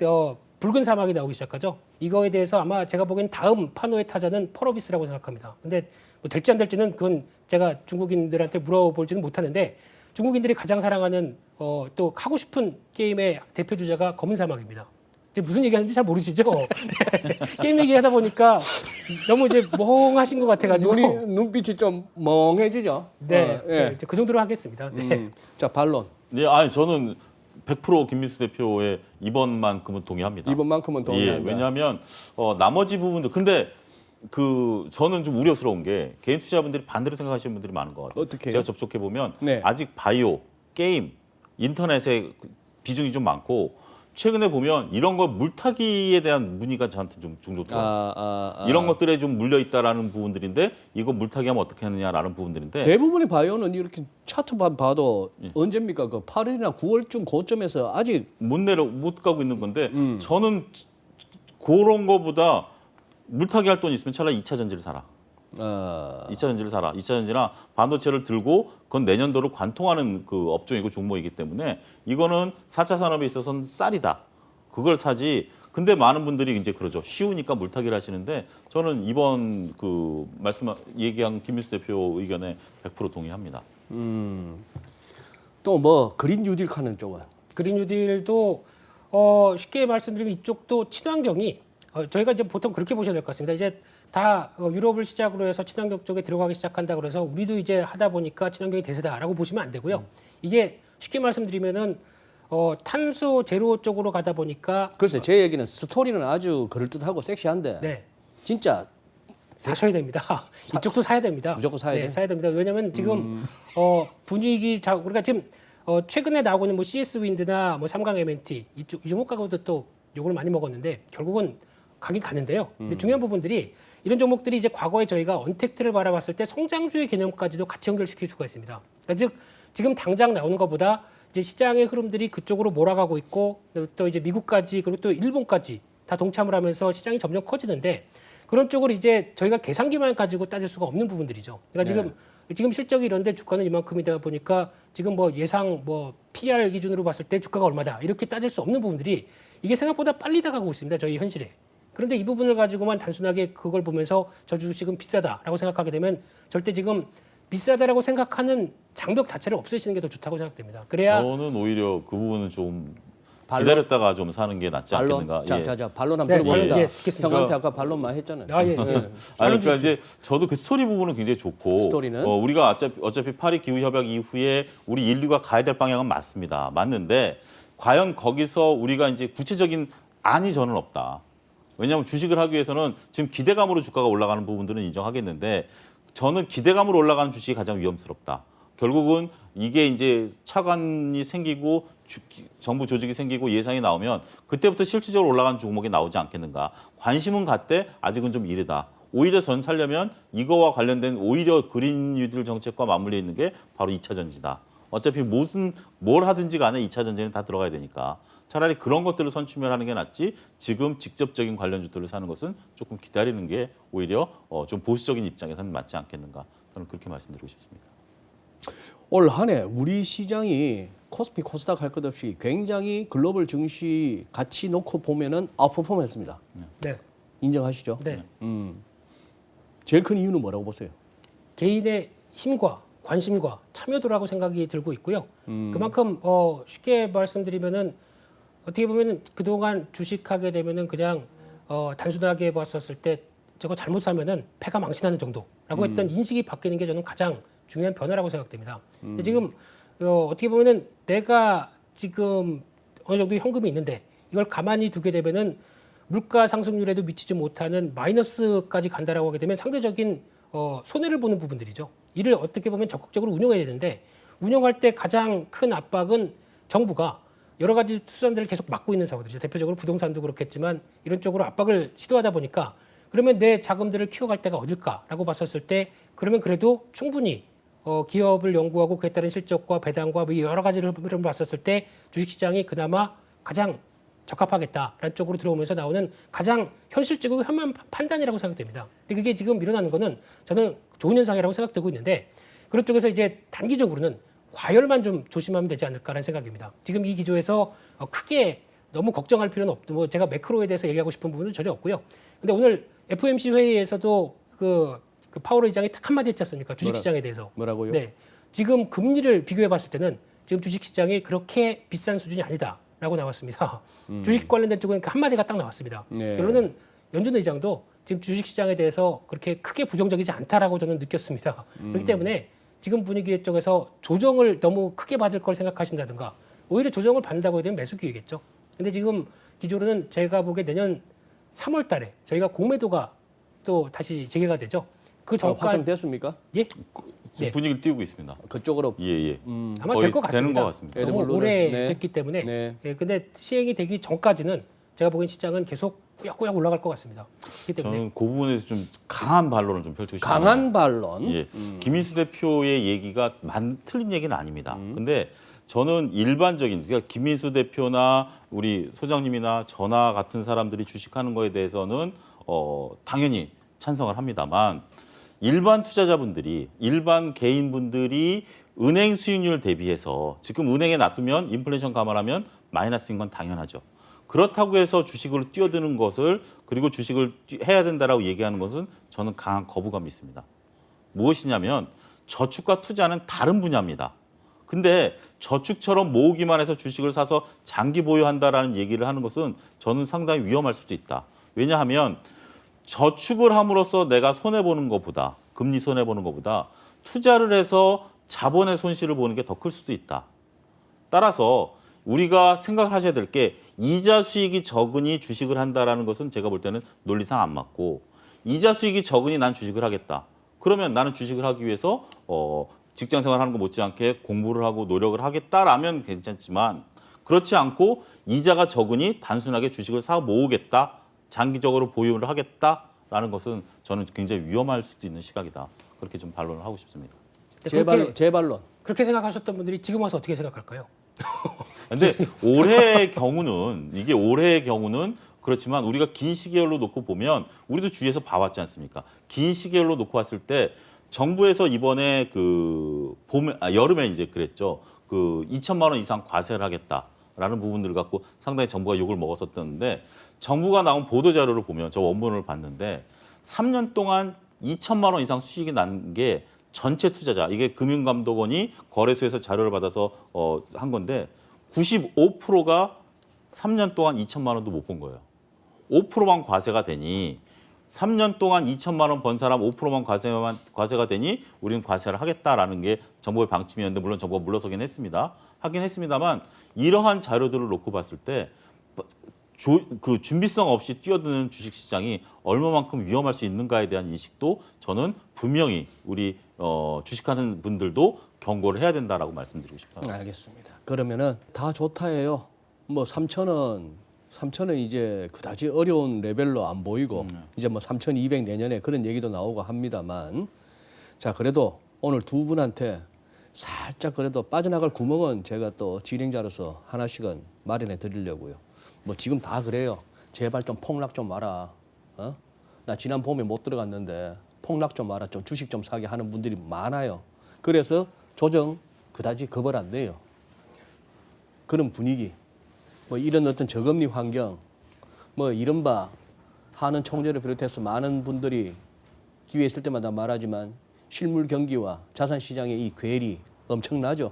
붉은 사막이 나오기 시작하죠. 이거에 대해서 아마 제가 보기엔 다음 판호의 타자는 펄어비스라고 생각합니다. 근데 뭐 될지 안 될지는 그건 제가 중국인들한테 물어보지는 못하는데 중국인들이 가장 사랑하는 또 하고 싶은 게임의 대표 주자가 검은 사막입니다. 이제 무슨 얘기하는지 잘 모르시죠? 게임 얘기하다 보니까 너무 이제 멍하신 것 같아가지고 눈빛이 좀 멍해지죠. 네, 예. 네, 그 정도로 하겠습니다. 네. 자, 반론. 네, 아니 저는 100% 김민수 대표의 이번만큼은 동의합니다. 이번만큼은 동의한다. 예, 왜냐하면 나머지 부분들 근데 저는 좀 우려스러운 게 개인 투자자분들이 반대로 생각하시는 분들이 많은 것 같아요. 어떻게요? 제가 접촉해 보면 네. 아직 바이오, 게임, 인터넷의 비중이 좀 많고 최근에 보면 이런 거 물타기에 대한 문의가 저한테 좀 종종 들어요. 이런 것들에 좀 물려 있다라는 부분들인데 이거 물타기하면 어떻게 하느냐라는 부분들인데 대부분의 바이오는 이렇게 차트만 봐도 언제입니까? 그 8월이나 9월쯤 고점에서 아직 못 가고 있는 건데 저는 그런 거보다 물타기 할 돈 있으면 차라리 2차 전지를 사라. 2차 전지를 사라. 2차 전지나 반도체를 들고 그건 내년도를 관통하는 그 업종이고 종목이기 때문에 이거는 4차 산업에 있어서는 쌀이다. 그걸 사지. 근데 많은 분들이 이제 그러죠. 쉬우니까 물타기를 하시는데 저는 이번 그 얘기한 김민수 대표 의견에 100% 동의합니다. 또 뭐 그린 뉴딜 하는 쪽은 그린 뉴딜도 쉽게 말씀드리면 이쪽도 친환경이 저희가 이제 보통 그렇게 보셔야 될 것 같습니다. 이제 다 유럽을 시작으로 해서 친환경 쪽에 들어가기 시작한다 그래서 우리도 이제 하다 보니까 친환경이 대세다라고 보시면 안 되고요. 이게 쉽게 말씀드리면은 탄소 제로 쪽으로 가다 보니까 글쎄 제 얘기는 스토리는 아주 그럴듯하고 섹시한데 네. 진짜 사셔야 됩니다. 이쪽도 사야 됩니다. 무조건 사야 돼? 사야 됩니다. 왜냐하면 지금 분위기 우리가 지금 최근에 나오고 있는 뭐 CS 윈드나 뭐 삼강 M&T 이 종목 가고도 또 욕을 많이 먹었는데 결국은 가긴 가는데요. 근데 중요한 부분들이 이런 종목들이 이제 과거에 저희가 언택트를 바라봤을 때 성장주의 개념까지도 같이 연결시킬 수가 있습니다. 그러니까 즉 지금 당장 나오는 것보다 이제 시장의 흐름들이 그쪽으로 몰아가고 있고 또 이제 미국까지 그리고 또 일본까지 다 동참을 하면서 시장이 점점 커지는데 그런 쪽으로 이제 저희가 계산기만 가지고 따질 수가 없는 부분들이죠. 그러니까 지금 실적이 이런데 주가는 이만큼이다 보니까 지금 뭐 예상 뭐 PR 기준으로 봤을 때 주가가 얼마다 이렇게 따질 수 없는 부분들이 이게 생각보다 빨리 다가가고 있습니다. 저희 현실에. 그런데 이 부분을 가지고만 단순하게 그걸 보면서 저 주식은 비싸다라고 생각하게 되면 절대 지금 비싸다라고 생각하는 장벽 자체를 없애시는 게 더 좋다고 생각됩니다. 그래야 저는 오히려 그 부분은 좀 기다렸다가 좀 사는 게 낫지 반론. 않겠는가. 자, 반론 한번 들어봅시다. 듣겠습니다. 형한테 아까 반론만 했잖아요. 그러니까 이제 저도 그 스토리 부분은 굉장히 좋고 스토리는? 우리가 어차피 파리 기후 협약 이후에 우리 인류가 가야 될 방향은 맞습니다. 맞는데 과연 거기서 우리가 이제 구체적인 안이 저는 없다. 왜냐하면 주식을 하기 위해서는 지금 기대감으로 주가가 올라가는 부분들은 인정하겠는데 저는 기대감으로 올라가는 주식이 가장 위험스럽다. 결국은 이게 이제 차관이 생기고 정부 조직이 생기고 예산이 나오면 그때부터 실질적으로 올라간 종목이 나오지 않겠는가. 관심은 갖되 아직은 좀 이르다. 오히려 전 살려면 이거와 관련된 오히려 그린 뉴딜 정책과 맞물려 있는 게 바로 2차 전지다. 어차피 뭘 하든지 간에 2차 전지는 다 들어가야 되니까 차라리 그런 것들을 선취면하는 게 낫지 지금 직접적인 관련주들을 사는 것은 조금 기다리는 게 오히려 좀 보수적인 입장에서는 맞지 않겠는가. 저는 그렇게 말씀드리고 싶습니다. 올 한 해 우리 시장이 코스피 코스닥 할 것 없이 굉장히 글로벌 증시 같이 놓고 보면은 아웃퍼폼했습니다. 네. 인정하시죠? 네. 제일 큰 이유는 뭐라고 보세요? 개인의 힘과 관심과 참여도라고 생각이 들고 있고요. 그만큼 쉽게 말씀드리면은 어떻게 보면 그동안 주식하게 되면은 그냥 단순하게 봤었을 때 저거 잘못 사면은 패가 망신하는 정도라고 했던 인식이 바뀌는 게 저는 가장 중요한 변화라고 생각됩니다. 근데 지금 어떻게 보면은 내가 지금 어느 정도 현금이 있는데 이걸 가만히 두게 되면은 물가 상승률에도 미치지 못하는 마이너스까지 간다라고 하게 되면 상대적인 손해를 보는 부분들이죠. 이를 어떻게 보면 적극적으로 운영해야 되는데 운영할 때 가장 큰 압박은 정부가 여러 가지 투자자들을 계속 막고 있는 상황이죠. 대표적으로 부동산도 그렇겠지만 이런 쪽으로 압박을 시도하다 보니까 그러면 내 자금들을 키워갈 때가 어딜까라고 봤었을 때 그러면 그래도 충분히 기업을 연구하고 그에 따른 실적과 배당과 뭐 여러 가지를 봤었을 때 주식시장이 그나마 가장 적합하겠다라는 쪽으로 들어오면서 나오는 가장 현실적이고 현명한 판단이라고 생각됩니다. 근데 그게 지금 일어나는 거는 저는 좋은 현상이라고 생각되고 있는데 그런 쪽에서 이제 단기적으로는 과열만 좀 조심하면 되지 않을까라는 생각입니다. 지금 이 기조에서 크게 너무 걱정할 필요는 없고 뭐 제가 매크로에 대해서 얘기하고 싶은 부분은 전혀 없고요. 근데 오늘 FOMC 회의에서도 그 파월 의장이 딱 한마디 했지 않습니까? 주식시장에 대해서. 뭐라고요? 네. 지금 금리를 비교해 봤을 때는 지금 주식시장이 그렇게 비싼 수준이 아니다라고 나왔습니다. 주식 관련된 쪽은 그 한마디가 딱 나왔습니다. 네. 결론은 연준 의장도 지금 주식시장에 대해서 그렇게 크게 부정적이지 않다라고 저는 느꼈습니다. 그렇기 때문에 지금 분위기 쪽에서 조정을 너무 크게 받을 걸 생각하신다든가 오히려 조정을 받는다고 되면 매수 기회겠죠. 근데 지금 기조로는 제가 보기에 내년 3월 달에 저희가 공매도가 또 다시 재개가 되죠. 그 전까지 확정됐습니까? 예? 지금 네. 분위기를 띄우고 있습니다. 그쪽으로 예. 아마 거의 될 것 같습니다. 되는 것 같습니다. 애들 너무 물론은- 오래 네. 됐기 때문에. 네. 예, 근데 시행이 되기 전까지는 제가 보기엔 시장은 계속 꾸역꾸역 올라갈 것 같습니다. 그렇기 때문에 저는 그 부분에서 좀 강한 반론을 좀 펼치고 싶습니다. 강한 반론. 예. 김인수 대표의 얘기가 틀린 얘기는 아닙니다. 근데 저는 일반적인 그러니까 김인수 대표나 우리 소장님이나 저나 같은 사람들이 주식하는 거에 대해서는 당연히 찬성을 합니다만 일반 투자자분들이 일반 개인분들이 은행 수익률 대비해서 지금 은행에 놔두면 인플레이션 감안하면 마이너스인 건 당연하죠. 그렇다고 해서 주식으로 뛰어드는 것을 그리고 주식을 해야 된다라고 얘기하는 것은 저는 강한 거부감이 있습니다. 무엇이냐면 저축과 투자는 다른 분야입니다. 근데 저축처럼 모으기만 해서 주식을 사서 장기 보유한다라는 얘기를 하는 것은 저는 상당히 위험할 수도 있다. 왜냐하면 저축을 함으로써 내가 손해보는 것보다 금리 손해보는 것보다 투자를 해서 자본의 손실을 보는 게 더 클 수도 있다. 따라서 우리가 생각하셔야 될 게 이자 수익이 적으니 주식을 한다라는 것은 제가 볼 때는 논리상 안 맞고 이자 수익이 적으니 난 주식을 하겠다. 그러면 나는 주식을 하기 위해서 직장 생활하는 거 못지않게 공부를 하고 노력을 하겠다라면 괜찮지만 그렇지 않고 이자가 적으니 단순하게 주식을 사 모으겠다. 장기적으로 보유를 하겠다라는 것은 저는 굉장히 위험할 수도 있는 시각이다. 그렇게 좀 반론을 하고 싶습니다. 제 반론. 그렇게 생각하셨던 분들이 지금 와서 어떻게 생각할까요? 근데 올해의 경우는 그렇지만 우리가 긴 시계열로 놓고 보면 우리도 주위에서 봐왔지 않습니까? 긴 시계열로 놓고 봤을 때 정부에서 이번에 여름에 이제 그랬죠. 2천만 원 이상 과세를 하겠다라는 부분들을 갖고 상당히 정부가 욕을 먹었었는데 정부가 나온 보도 자료를 보면 저 원문을 봤는데 3년 동안 2천만 원 이상 수익이 난 게 전체 투자자 이게 금융감독원이 거래소에서 자료를 받아서 한 건데 95%가 3년 동안 2천만 원도 못 본 거예요. 5%만 과세가 되니 3년 동안 2천만 원 번 사람 5%만 과세가 되니 우리는 과세를 하겠다라는 게 정부의 방침이었는데 물론 정부가 물러서긴 했습니다. 하긴 했습니다만 이러한 자료들을 놓고 봤을 때 그 준비성 없이 뛰어드는 주식시장이 얼마만큼 위험할 수 있는가에 대한 인식도 저는 분명히 우리 주식하는 분들도 경고를 해야 된다라고 말씀드리고 싶어요. 알겠습니다. 그러면은 다 좋다예요. 뭐 3,000원 이제 그다지 어려운 레벨로 안 보이고 이제 뭐 3,200 내년에 그런 얘기도 나오고 합니다만 자 그래도 오늘 두 분한테 살짝 그래도 빠져나갈 구멍은 제가 또 진행자로서 하나씩은 마련해 드리려고요. 뭐 지금 다 그래요. 제발 좀 폭락 좀 마라. 어? 나 지난 봄에 못 들어갔는데 폭락 좀 마라. 좀 주식 좀 사게 하는 분들이 많아요. 그래서 조정 그다지 겁을 안 내요. 그런 분위기. 뭐 이런 어떤 저금리 환경, 뭐 이른바 하는 총재를 비롯해서 많은 분들이 기회 있을 때마다 말하지만 실물 경기와 자산 시장의 이 괴리 엄청나죠.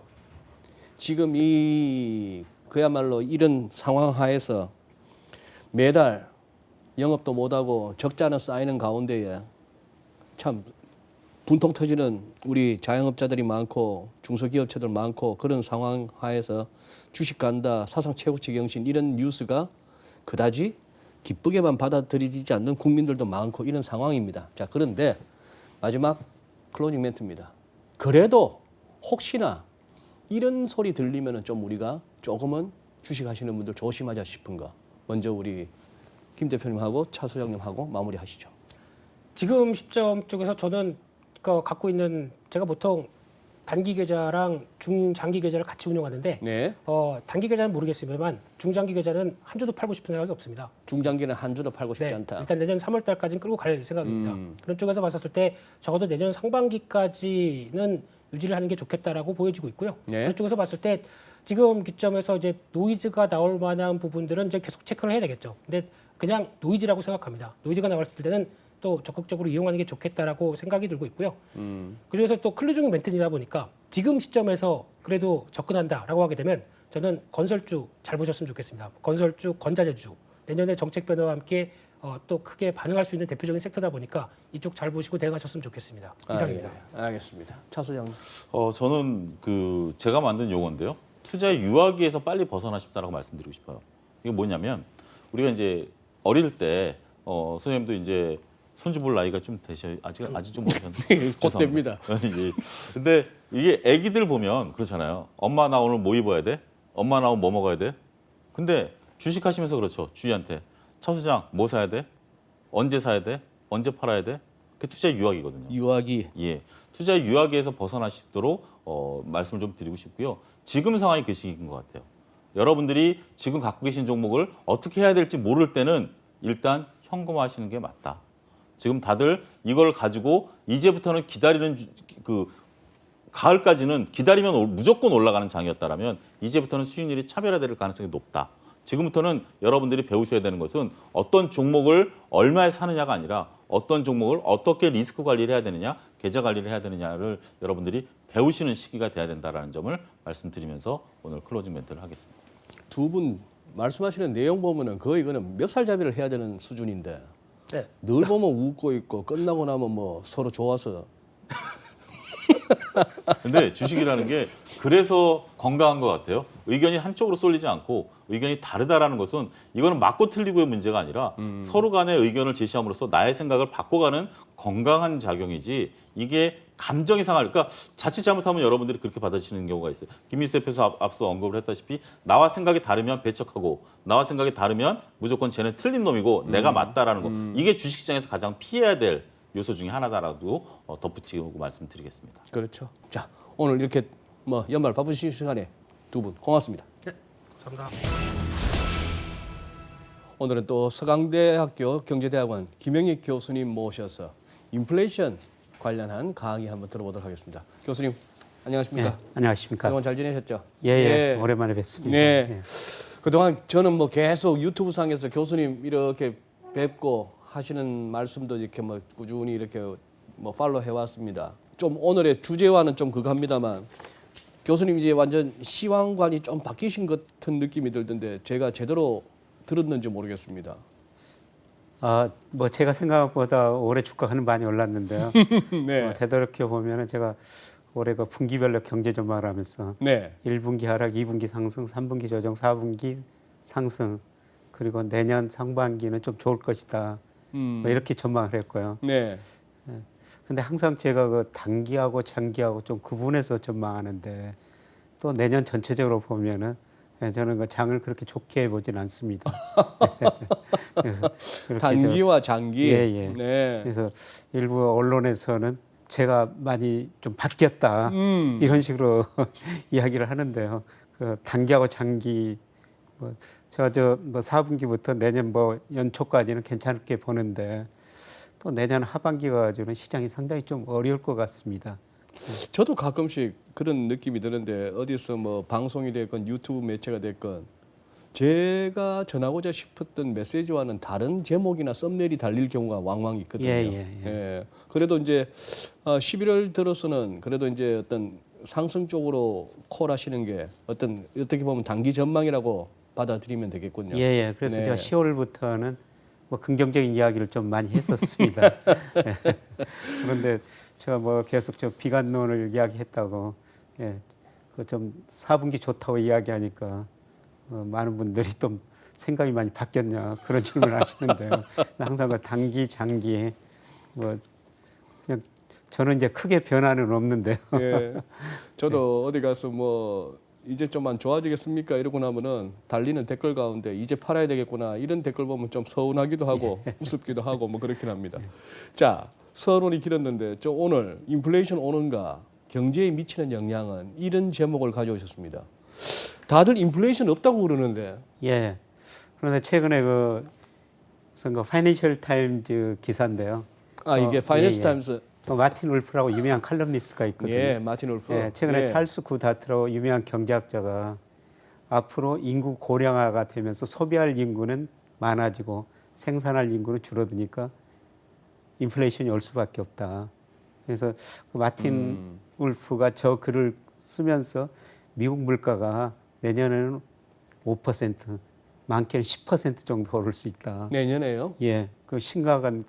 지금 이 그야말로 이런 상황 하에서 매달 영업도 못하고 적자는 쌓이는 가운데에 참 분통 터지는 우리 자영업자들이 많고 중소기업체들 많고 그런 상황 하에서 주식 간다, 사상 최고치 경신 이런 뉴스가 그다지 기쁘게만 받아들이지 않는 국민들도 많고 이런 상황입니다. 자, 그런데 마지막 클로징 멘트입니다. 그래도 혹시나 이런 소리 들리면은 좀 우리가 조금은 주식하시는 분들 조심하자 싶은 거. 먼저 우리 김 대표님하고 차 소장님하고 마무리하시죠. 지금 시점 쪽에서 저는 갖고 있는 제가 보통 단기 계좌랑 중장기 계좌를 같이 운영하는데 네. 단기 계좌는 모르겠습니다만 중장기 계좌는 한 주도 팔고 싶은 생각이 없습니다. 중장기는 한 주도 팔고 싶지 네, 않다. 일단 내년 3월 달까지는 끌고 갈 생각입니다. 그런 쪽에서 봤을 때 적어도 내년 상반기까지는 유지를 하는 게 좋겠다라고 보여지고 있고요. 네. 그런 쪽에서 봤을 때 지금 기점에서 이제 노이즈가 나올 만한 부분들은 이제 계속 체크를 해야 되겠죠. 근데 그냥 노이즈라고 생각합니다. 노이즈가 나왔을 때는 또 적극적으로 이용하는 게 좋겠다라고 생각이 들고 있고요. 그중에서 또 클로징 멘트이다 보니까 지금 시점에서 그래도 접근한다라고 하게 되면 저는 건설주 잘 보셨으면 좋겠습니다. 건설주, 건자재주 내년에 정책 변화와 함께 또 크게 반응할 수 있는 대표적인 섹터다 보니까 이쪽 잘 보시고 대응하셨으면 좋겠습니다. 이상입니다. 예, 알겠습니다. 차 소장님. 저는 그 제가 만든 용어인데요. 투자의 유아기에서 빨리 벗어나 싶다라고 말씀드리고 싶어요. 이게 뭐냐면 우리가 이제 어릴 때 선생님도 이제 손주 볼 나이가 좀 되셔 아직 좀 모르셨는데 곧 됩니다. 예. 근데 이게 아기들 보면 그렇잖아요. 엄마 나 오늘 뭐 입어야 돼? 엄마 나 오늘 뭐 먹어야 돼? 근데 주식 하시면서 그렇죠. 주희한테 차 소장 뭐 사야 돼? 언제 사야 돼? 언제 팔아야 돼? 그게 투자의 유학이거든요. 유아기. 예. 투자의 유학에서 벗어나시도록 말씀을 좀 드리고 싶고요. 지금 상황이 그 시기인 것 같아요. 여러분들이 지금 갖고 계신 종목을 어떻게 해야 될지 모를 때는 일단 현금화하시는 게 맞다. 지금 다들 이걸 가지고 이제부터는 기다리는 그 가을까지는 기다리면 무조건 올라가는 장이었다라면 이제부터는 수익률이 차별화될 가능성이 높다. 지금부터는 여러분들이 배우셔야 되는 것은 어떤 종목을 얼마에 사느냐가 아니라 어떤 종목을 어떻게 리스크 관리를 해야 되느냐, 계좌 관리를 해야 되느냐를 여러분들이 배우시는 시기가 돼야 된다는 점을 말씀드리면서 오늘 클로징 멘트를 하겠습니다. 두 분 말씀하시는 내용 보면은 거의 이거는 멱살잡이를 해야 되는 수준인데 네. 늘 보면 웃고 있고 끝나고 나면 뭐 서로 좋아서 근데 주식이라는 게 그래서 건강한 것 같아요. 의견이 한쪽으로 쏠리지 않고 의견이 다르다라는 것은 이거는 맞고 틀리고의 문제가 아니라 서로 간의 의견을 제시함으로써 나의 생각을 바꿔가는 건강한 작용이지 이게 감정이 상할 그러니까 자칫 잘못하면 여러분들이 그렇게 받아치는 경우가 있어요. 김민수 대표에서 앞서 언급을 했다시피 나와 생각이 다르면 배척하고 나와 생각이 다르면 무조건 쟤는 틀린 놈이고 내가 맞다라는 거. 이게 주식시장에서 가장 피해야 될 요소 중에 하나다라고 덧붙이고 말씀드리겠습니다. 그렇죠. 자, 오늘 이렇게 뭐 연말 바쁘신 시간에 두 분 고맙습니다. 네, 감사합니다. 오늘은 또 서강대학교 경제대학원 김영익 교수님 모셔서 인플레이션 관련한 강의 한번 들어보도록 하겠습니다. 교수님 안녕하십니까? 네, 안녕하십니까? 그동안 잘 지내셨죠? 예, 오랜만에 뵙습니다. 네. 예. 그동안 저는 뭐 계속 유튜브 상에서 교수님 이렇게 뵙고 하시는 말씀도 이렇게 뭐 꾸준히 이렇게 뭐 팔로우 해왔습니다. 좀 오늘의 주제와는 좀 그겁니다만 교수님 이제 완전 시황관이 좀 바뀌신 것 같은 느낌이 들던데 제가 제대로 들었는지 모르겠습니다. 뭐 제가 생각보다 올해 주가는 많이 올랐는데요. 네. 되돌이켜 보면은 제가 올해 그 분기별로 경제 전망을 하면서 네. 1분기 하락, 2분기 상승, 3분기 조정, 4분기 상승, 그리고 내년 상반기는 좀 좋을 것이다. 뭐 이렇게 전망을 했고요. 네. 근데 항상 제가 그 단기하고 장기하고 좀 구분해서 전망하는데 또 내년 전체적으로 보면은 저는 그 장을 그렇게 좋게 보진 않습니다. 그래서 그렇게 단기와 장기. 예, 예. 네. 그래서 일부 언론에서는 제가 많이 좀 바뀌었다 이런 식으로 이야기를 하는데요. 그 단기하고 장기 뭐 제가 뭐 4분기부터 내년 뭐 연초까지는 괜찮게 보는데 또 내년 하반기 가지고는 시장이 상당히 좀 어려울 것 같습니다. 저도 가끔씩 그런 느낌이 드는데 어디서 뭐 방송이 됐건 유튜브 매체가 됐건 제가 전하고자 싶었던 메시지와는 다른 제목이나 썸네일이 달릴 경우가 왕왕 있거든요. 예. 그래도 이제 11월 들어서는 그래도 이제 어떤 상승 쪽으로 콜하시는 게 어떻게 보면 단기 전망이라고 받아들이면 되겠군요. 예, 예. 그래서 네. 제가 10월부터는 뭐 긍정적인 이야기를 좀 많이 했었습니다. 예. 그런데 제가 뭐 계속 저 비관론을 이야기했다고, 예, 그 좀 4분기 좋다고 이야기하니까 많은 분들이 좀 생각이 많이 바뀌었냐 그런 질문을 하시는데요. 항상 그 단기, 장기 뭐 그냥 저는 이제 크게 변화는 없는데요. 예. 저도 어디 가서 뭐 이제 좀만 좋아지겠습니까? 이러고 나면은 달리는 댓글 가운데 이제 팔아야 되겠구나 이런 댓글 보면 좀 서운하기도 하고 우습기도 하고 뭐 그렇긴 합니다. 자, 서론이 길었는데 저 오늘 인플레이션 오는가 경제에 미치는 영향은 이런 제목을 가져오셨습니다. 다들 인플레이션 없다고 그러는데. 예. 그런데 최근에 무슨 파이낸셜 타임즈 기사인데요. 이게 파이낸스 예, 예. 타임스. 마틴 울프라고 유명한 칼럼니스트가 있거든요. 예, 마틴 울프. 예, 최근에 예. 찰스 구다트라고 유명한 경제학자가 앞으로 인구 고령화가 되면서 소비할 인구는 많아지고 생산할 인구는 줄어드니까 인플레이션이 올 수밖에 없다. 그래서 그 마틴 울프가 저 글을 쓰면서 미국 물가가 내년에는 5%, 많게는 10% 정도 오를 수 있다. 내년에요? 예, 그 심각한.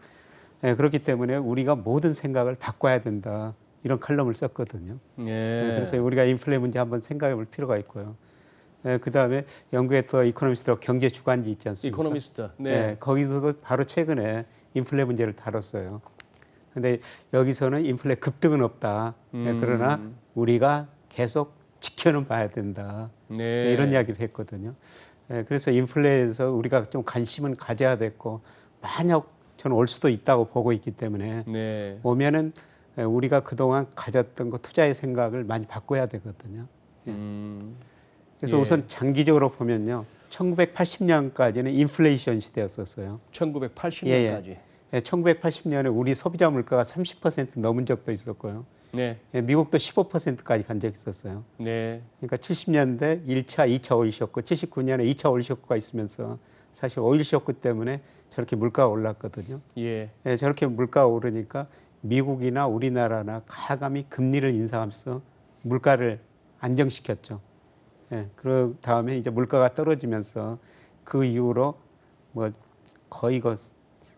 예, 그렇기 때문에 우리가 모든 생각을 바꿔야 된다. 이런 칼럼을 썼거든요. 예. 그래서 우리가 인플레 문제 한번 생각해 볼 필요가 있고요. 예, 그다음에 영국의 또 이코노미스트라고 경제 주간지 있지 않습니까? 이코노미스트. 네. 예, 거기서도 바로 최근에 인플레 문제를 다뤘어요. 근데 여기서는 인플레 급등은 없다. 예, 그러나 우리가 계속 지켜는 봐야 된다. 네. 예, 이런 이야기를 했거든요. 예, 그래서 인플레에서 우리가 좀 관심은 가져야 됐고 만약 저는 올 수도 있다고 보고 있기 때문에 네. 오면은 우리가 그동안 가졌던 거 투자의 생각을 많이 바꿔야 되거든요. 그래서 예. 우선 장기적으로 보면요. 1980년까지는 인플레이션 시대였었어요. 1980년까지. 1980년에 우리 소비자 물가가 30% 넘은 적도 있었고요. 네. 예, 미국도 15%까지 간 적이 있었어요. 네. 그러니까 70년대 1차, 2차 오일 쇼크, 79년에 2차 오일 쇼크가 있으면서 사실 오일 쇼크 때문에 저렇게 물가가 올랐거든요. 예. 예, 저렇게 물가가 오르니까 미국이나 우리나라나 가감히 금리를 인상하면서 물가를 안정시켰죠. 예, 그 다음에 이제 물가가 떨어지면서 그 이후로 뭐 거의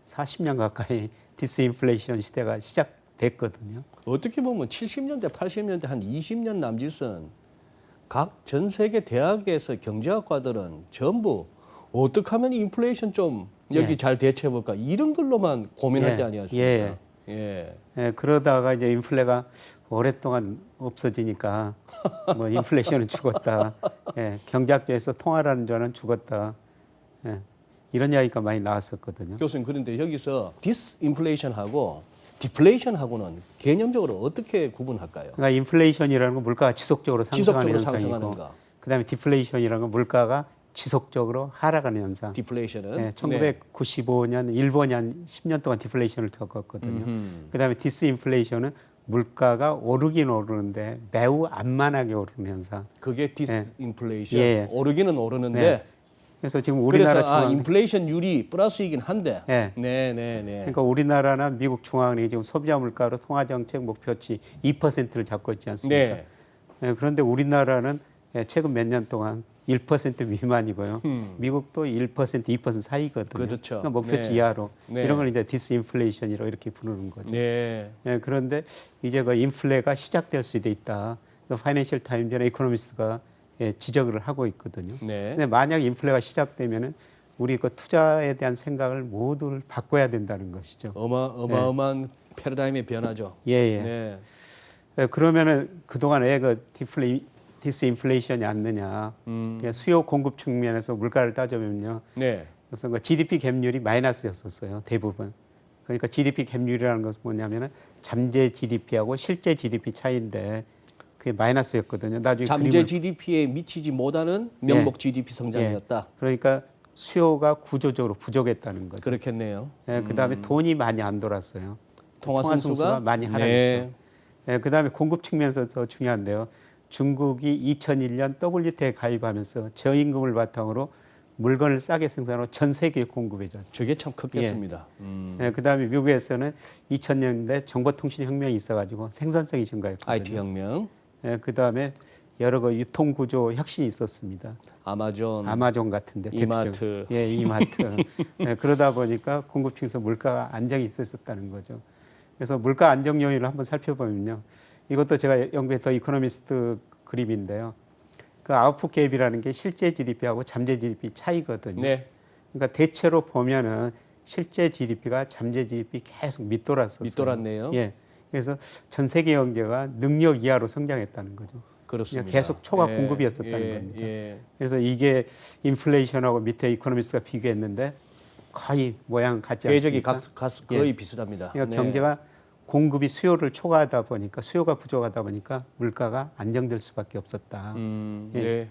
40년 가까이 디스인플레이션 시대가 시작됐거든요. 어떻게 보면 70년대, 80년대 한 20년 남짓은 각 전 세계 대학에서 경제학과들은 전부 어떻게 하면 인플레이션 좀 여기 예. 잘 대처해 볼까 이런 걸로만 고민할 예. 때 아니었습니까? 예. 예, 그러다가 이제 인플레가 오랫동안 없어지니까 뭐 인플레이션은 죽었다. 예, 경제학계에서 통화라는 자는 죽었다. 예, 이런 이야기가 많이 나왔었거든요. 교수님 그런데 여기서 디스인플레이션하고 디플레이션하고는 개념적으로 어떻게 구분할까요? 그러니까 인플레이션이라는 건 물가가 지속적으로 상승하는 지속적으로 현상이고, 상승하는가? 그다음에 디플레이션이라는 건 물가가 지속적으로 하락하는 현상. 디플레이션은 예, 1995년 일본이 한 10년 동안 디플레이션을 겪었거든요. 그다음에 디스인플레이션은 물가가 오르긴 오르는데 매우 안만하게 오르는 현상. 그게 디스인플레이션. 예. 오르기는 오르는데 네. 그래서 지금 우리나라 그래서 중앙 인플레이션율이 플러스이긴 한데. 예. 네. 그러니까 우리나라나 미국 중앙은행이 지금 소비자 물가로 통화 정책 목표치 2%를 잡고 있지 않습니까? 네. 예, 그런데 우리나라는 최근 몇 년 동안 1% 미만이고요. 미국도 1%, 2% 사이거든요. 그렇죠. 그러니까 목표치 네. 이하로 네. 이런 걸 이제 디스인플레이션이라고 이렇게 부르는 거죠. 네. 예, 그런데 이제 그 인플레가 시작될 수도 있다. 파이낸셜 타임즈나 이코노미스트가 지적을 하고 있거든요. 네. 근데 만약 인플레가 시작되면은 우리 그 투자에 대한 생각을 모두 바꿔야 된다는 것이죠. 어마어마한 패러다임의 변화죠. 예, 예. 네. 그러면은 그동안 왜 그 디스인플레이션이 안 느냐? 그냥 수요 공급 측면에서 물가를 따져보면요. 네. 그래서 그 GDP 갭률이 마이너스였었어요. 대부분. 그러니까 GDP 갭률이라는 것은 뭐냐면은 잠재 GDP하고 실제 GDP 차이인데 그게 마이너스였거든요. 나중에 잠재 GDP에 미치지 못하는 명목 GDP 성장이었다. 그러니까 수요가 구조적으로 부족했다는 거죠. 그렇겠네요. 예, 그다음에 돈이 많이 안 돌았어요. 통화 통화 승수가 승수가 많이 하락했죠. 네. 예, 그다음에 공급 측면에서 더 중요한데요. 중국이 2001년 WTO에 가입하면서 저임금을 바탕으로 물건을 싸게 생산하고 전 세계에 공급해줬죠. 저게 참 컸겠습니다. 예, 그다음에 미국에서는 2000년대 정보통신 혁명이 있어가지고 생산성이 증가했거든요. IT 혁명, 예, 그다음에 여러 거 유통 구조 혁신이 있었습니다. 아마존 같은데 이마트. 예, 이마트. 예, 그러다 보니까 공급층에서 물가 안정이 있었다는 거죠. 그래서 물가 안정 요인을 한번 살펴보면요. 이것도 제가 연구했던 이코노미스트 그림인데요. 그 아웃풋 갭이라는 게 실제 GDP하고 잠재 GDP 차이거든요. 네. 그러니까 대체로 보면은 실제 GDP가 잠재 GDP 계속 밑돌았었어요. 밑돌았네요. 예. 그래서 전 세계 경제가 능력 이하로 성장했다는 거죠. 그렇습니다. 그냥 계속 초과 예, 공급이었었다는 겁니다. 예. 그래서 이게 인플레이션하고 밑에 이코노미스트가 비교했는데 거의 모양 같지 궤적이 않습니까? 거의 비슷합니다. 그러니까 네. 경제가 공급이 수요를 초과하다 보니까 수요가 부족하다 보니까 물가가 안정될 수밖에 없었다. 예. 네.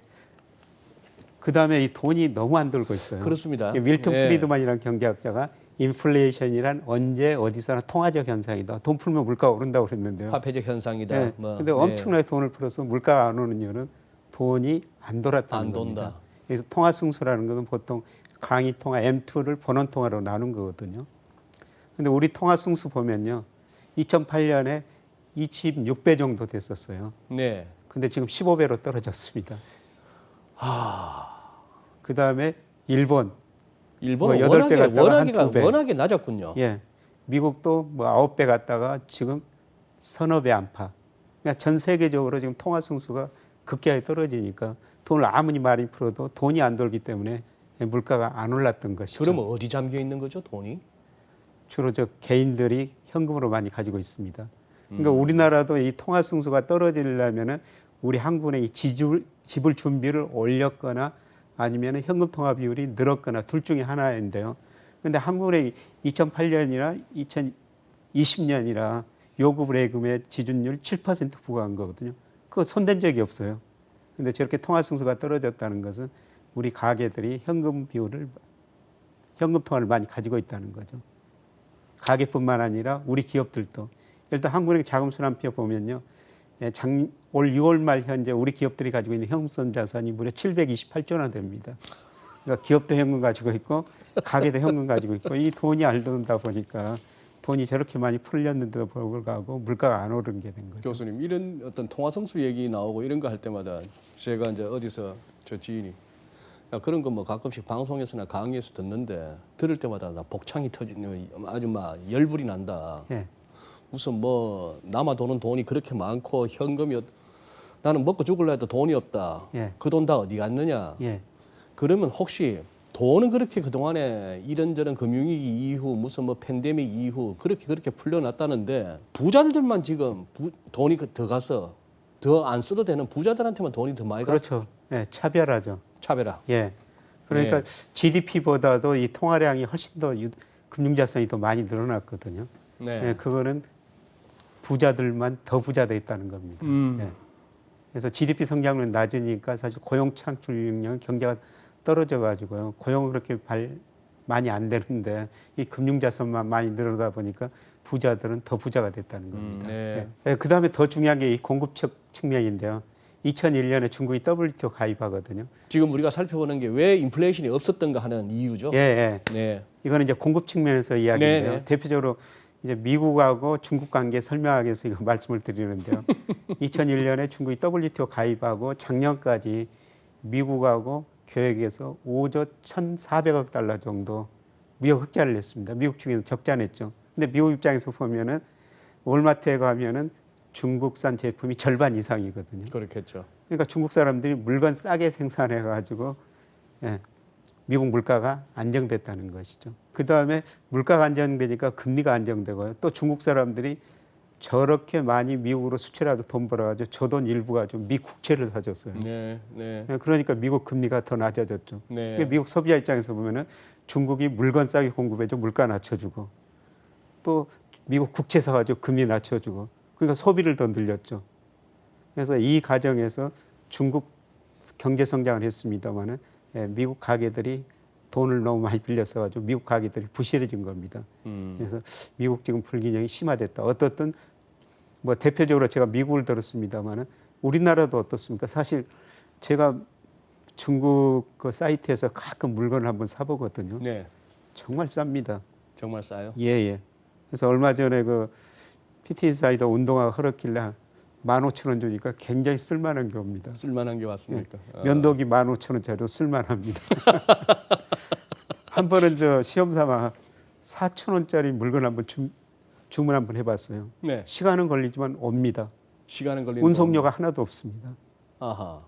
그다음에 이 돈이 너무 안 돌고 있어요. 그렇습니다. 밀턴 예. 프리드만이라는 경제학자가 인플레이션이란 언제 어디서나 통화적 현상이다. 돈 풀면 물가가 오른다고 그랬는데요. 화폐적 현상이다. 네. 뭐, 근데 네. 엄청나게 돈을 풀어서 물가가 안 오는 이유는 돈이 안 돌았다는 안 겁니다. 돈다. 그래서 통화 승수라는 것은 보통 강의 통화 M2를 번원 통화로 나눈 거거든요. 근데 우리 통화 승수 보면요. 2008년에 26배 정도 됐었어요. 네. 근데 지금 15배로 떨어졌습니다. 그다음에 일본은 일본은 뭐 8배 갔다가 한 2배. 워낙에 낮았군요. 예. 미국도 뭐 9배 갔다가 지금 서너 배 안팎. 그러니까 전 세계적으로 지금 통화 승수가 급격하게 떨어지니까 돈을 아무리 많이 풀어도 돈이 안 돌기 때문에 물가가 안 올랐던 것이죠. 그러면 어디 잠겨 있는 거죠, 돈이? 주로 저 개인들이 현금으로 많이 가지고 있습니다. 그러니까 우리나라도 이 통화 승수가 떨어지려면은 우리 한국의 이 지불 준비를 올렸거나 아니면 현금 통화 비율이 늘었거나 둘 중에 하나인데요. 그런데 한국의 2008년이나 2020년이라 요금 예금의 지준율 7% 부과한 거거든요. 그거 손댄 적이 없어요. 근데 저렇게 통화 승수가 떨어졌다는 것은 우리 가게들이 현금 통화를 많이 가지고 있다는 거죠. 가게뿐만 아니라 우리 기업들도. 일단 한국은행 자금순환표 보면요. 올 6월 말 현재 우리 기업들이 가지고 있는 현금 자산이 무려 728조 원 됩니다. 그러니까 기업도 현금 가지고 있고 가게도 현금 가지고 있고 이 돈이 안 돈다 보니까 돈이 저렇게 많이 풀렸는데도 불구하고 물가가 안 오른 게 된 거죠. 교수님, 이런 어떤 통화 성수 얘기 나오고 이런 거 할 때마다 제가 이제 어디서 저 지인이 야, 그런 거 뭐 가끔씩 방송에서나 강의에서 듣는데 들을 때마다 나 복창이 터지는 아주 막 열불이 난다. 예. 무슨 뭐 남아 도는 돈이 그렇게 많고 현금이 나는 먹고 죽을라 해도 돈이 없다. 예. 그 돈 다 어디 갔느냐. 예. 그러면 혹시 돈은 그렇게 그동안에 이런저런 금융위기 이후 무슨 뭐 팬데믹 이후 그렇게 풀려났다는데 부자들만 지금 돈이 더 가서 더 안 써도 되는 부자들한테만 돈이 더 많이 가서 그렇죠. 예, 차별하죠. 차별화. 예. 그러니까 네. GDP보다도 이 통화량이 훨씬 더 금융자산이 더 많이 늘어났거든요. 네. 예, 그거는 부자들만 더 부자 돼 있다는 겁니다. 예. 그래서 GDP 성장률은 낮으니까 사실 고용 창출 능력 경제가 떨어져 가지고요. 고용은 그렇게 많이 안 되는데 이 금융자산만 많이 늘어다 보니까 부자들은 더 부자가 됐다는 겁니다. 네. 예. 그다음에 더 중요한 게 이 공급적 측면인데요. 2001년에 중국이 WTO 가입하거든요. 지금 우리가 살펴보는 게 왜 인플레이션이 없었던가 하는 이유죠. 예, 예. 네. 이거는 이제 공급 측면에서 이야기인데요. 네, 네. 대표적으로 이제 미국하고 중국 관계 설명하기 위해서 이거 말씀을 드리는데요. 2001년에 중국이 WTO 가입하고 작년까지 미국하고 교역에서 5조 1,400억 달러 정도 무역 흑자를 냈습니다. 미국 중에서 적자 냈죠. 근데 미국 입장에서 보면은 월마트에 가면은 중국산 제품이 절반 이상이거든요. 그렇겠죠. 그러니까 중국 사람들이 물건 싸게 생산해 가지고 예, 미국 물가가 안정됐다는 것이죠. 그 다음에 물가가 안정되니까 금리가 안정되고요. 또 중국 사람들이 저렇게 많이 미국으로 수출해도 돈 벌어가지고 저 돈 일부가 좀 미 국채를 사줬어요. 네, 네, 그러니까 미국 금리가 더 낮아졌죠. 네. 그러니까 미국 소비자 입장에서 보면은 중국이 물건 싸게 공급해줘 물가 낮춰주고 또 미국 국채 사가지고 금리 낮춰주고 그러니까 소비를 더 늘렸죠. 그래서 이 과정에서 중국 경제 성장을 했습니다만은 미국 가게들이 돈을 너무 많이 빌려서 가지고 미국 가게들이 부실해진 겁니다. 그래서 미국 지금 불균형이 심화됐다. 어떻든 뭐 대표적으로 제가 미국을 들었습니다만은 우리나라도 어떻습니까? 사실 제가 중국 그 사이트에서 가끔 물건을 한번 사보거든요. 네, 정말 쌉니다. 정말 싸요. 예. 그래서 얼마 전에 그 PT 사이더 운동화가 흐렸길래 15,000원 주니까 굉장히 쓸만한 게 옵니다. 쓸만한 게 왔습니까? 면도기 15,000원짜리도 쓸만합니다. 한 번은 저 시험 삼아 4,000원짜리 물건 한번 주문 한번 해봤어요. 네, 시간은 걸리지만 옵니다. 시간은 걸리는 운송료가 하나도 없습니다. 아하.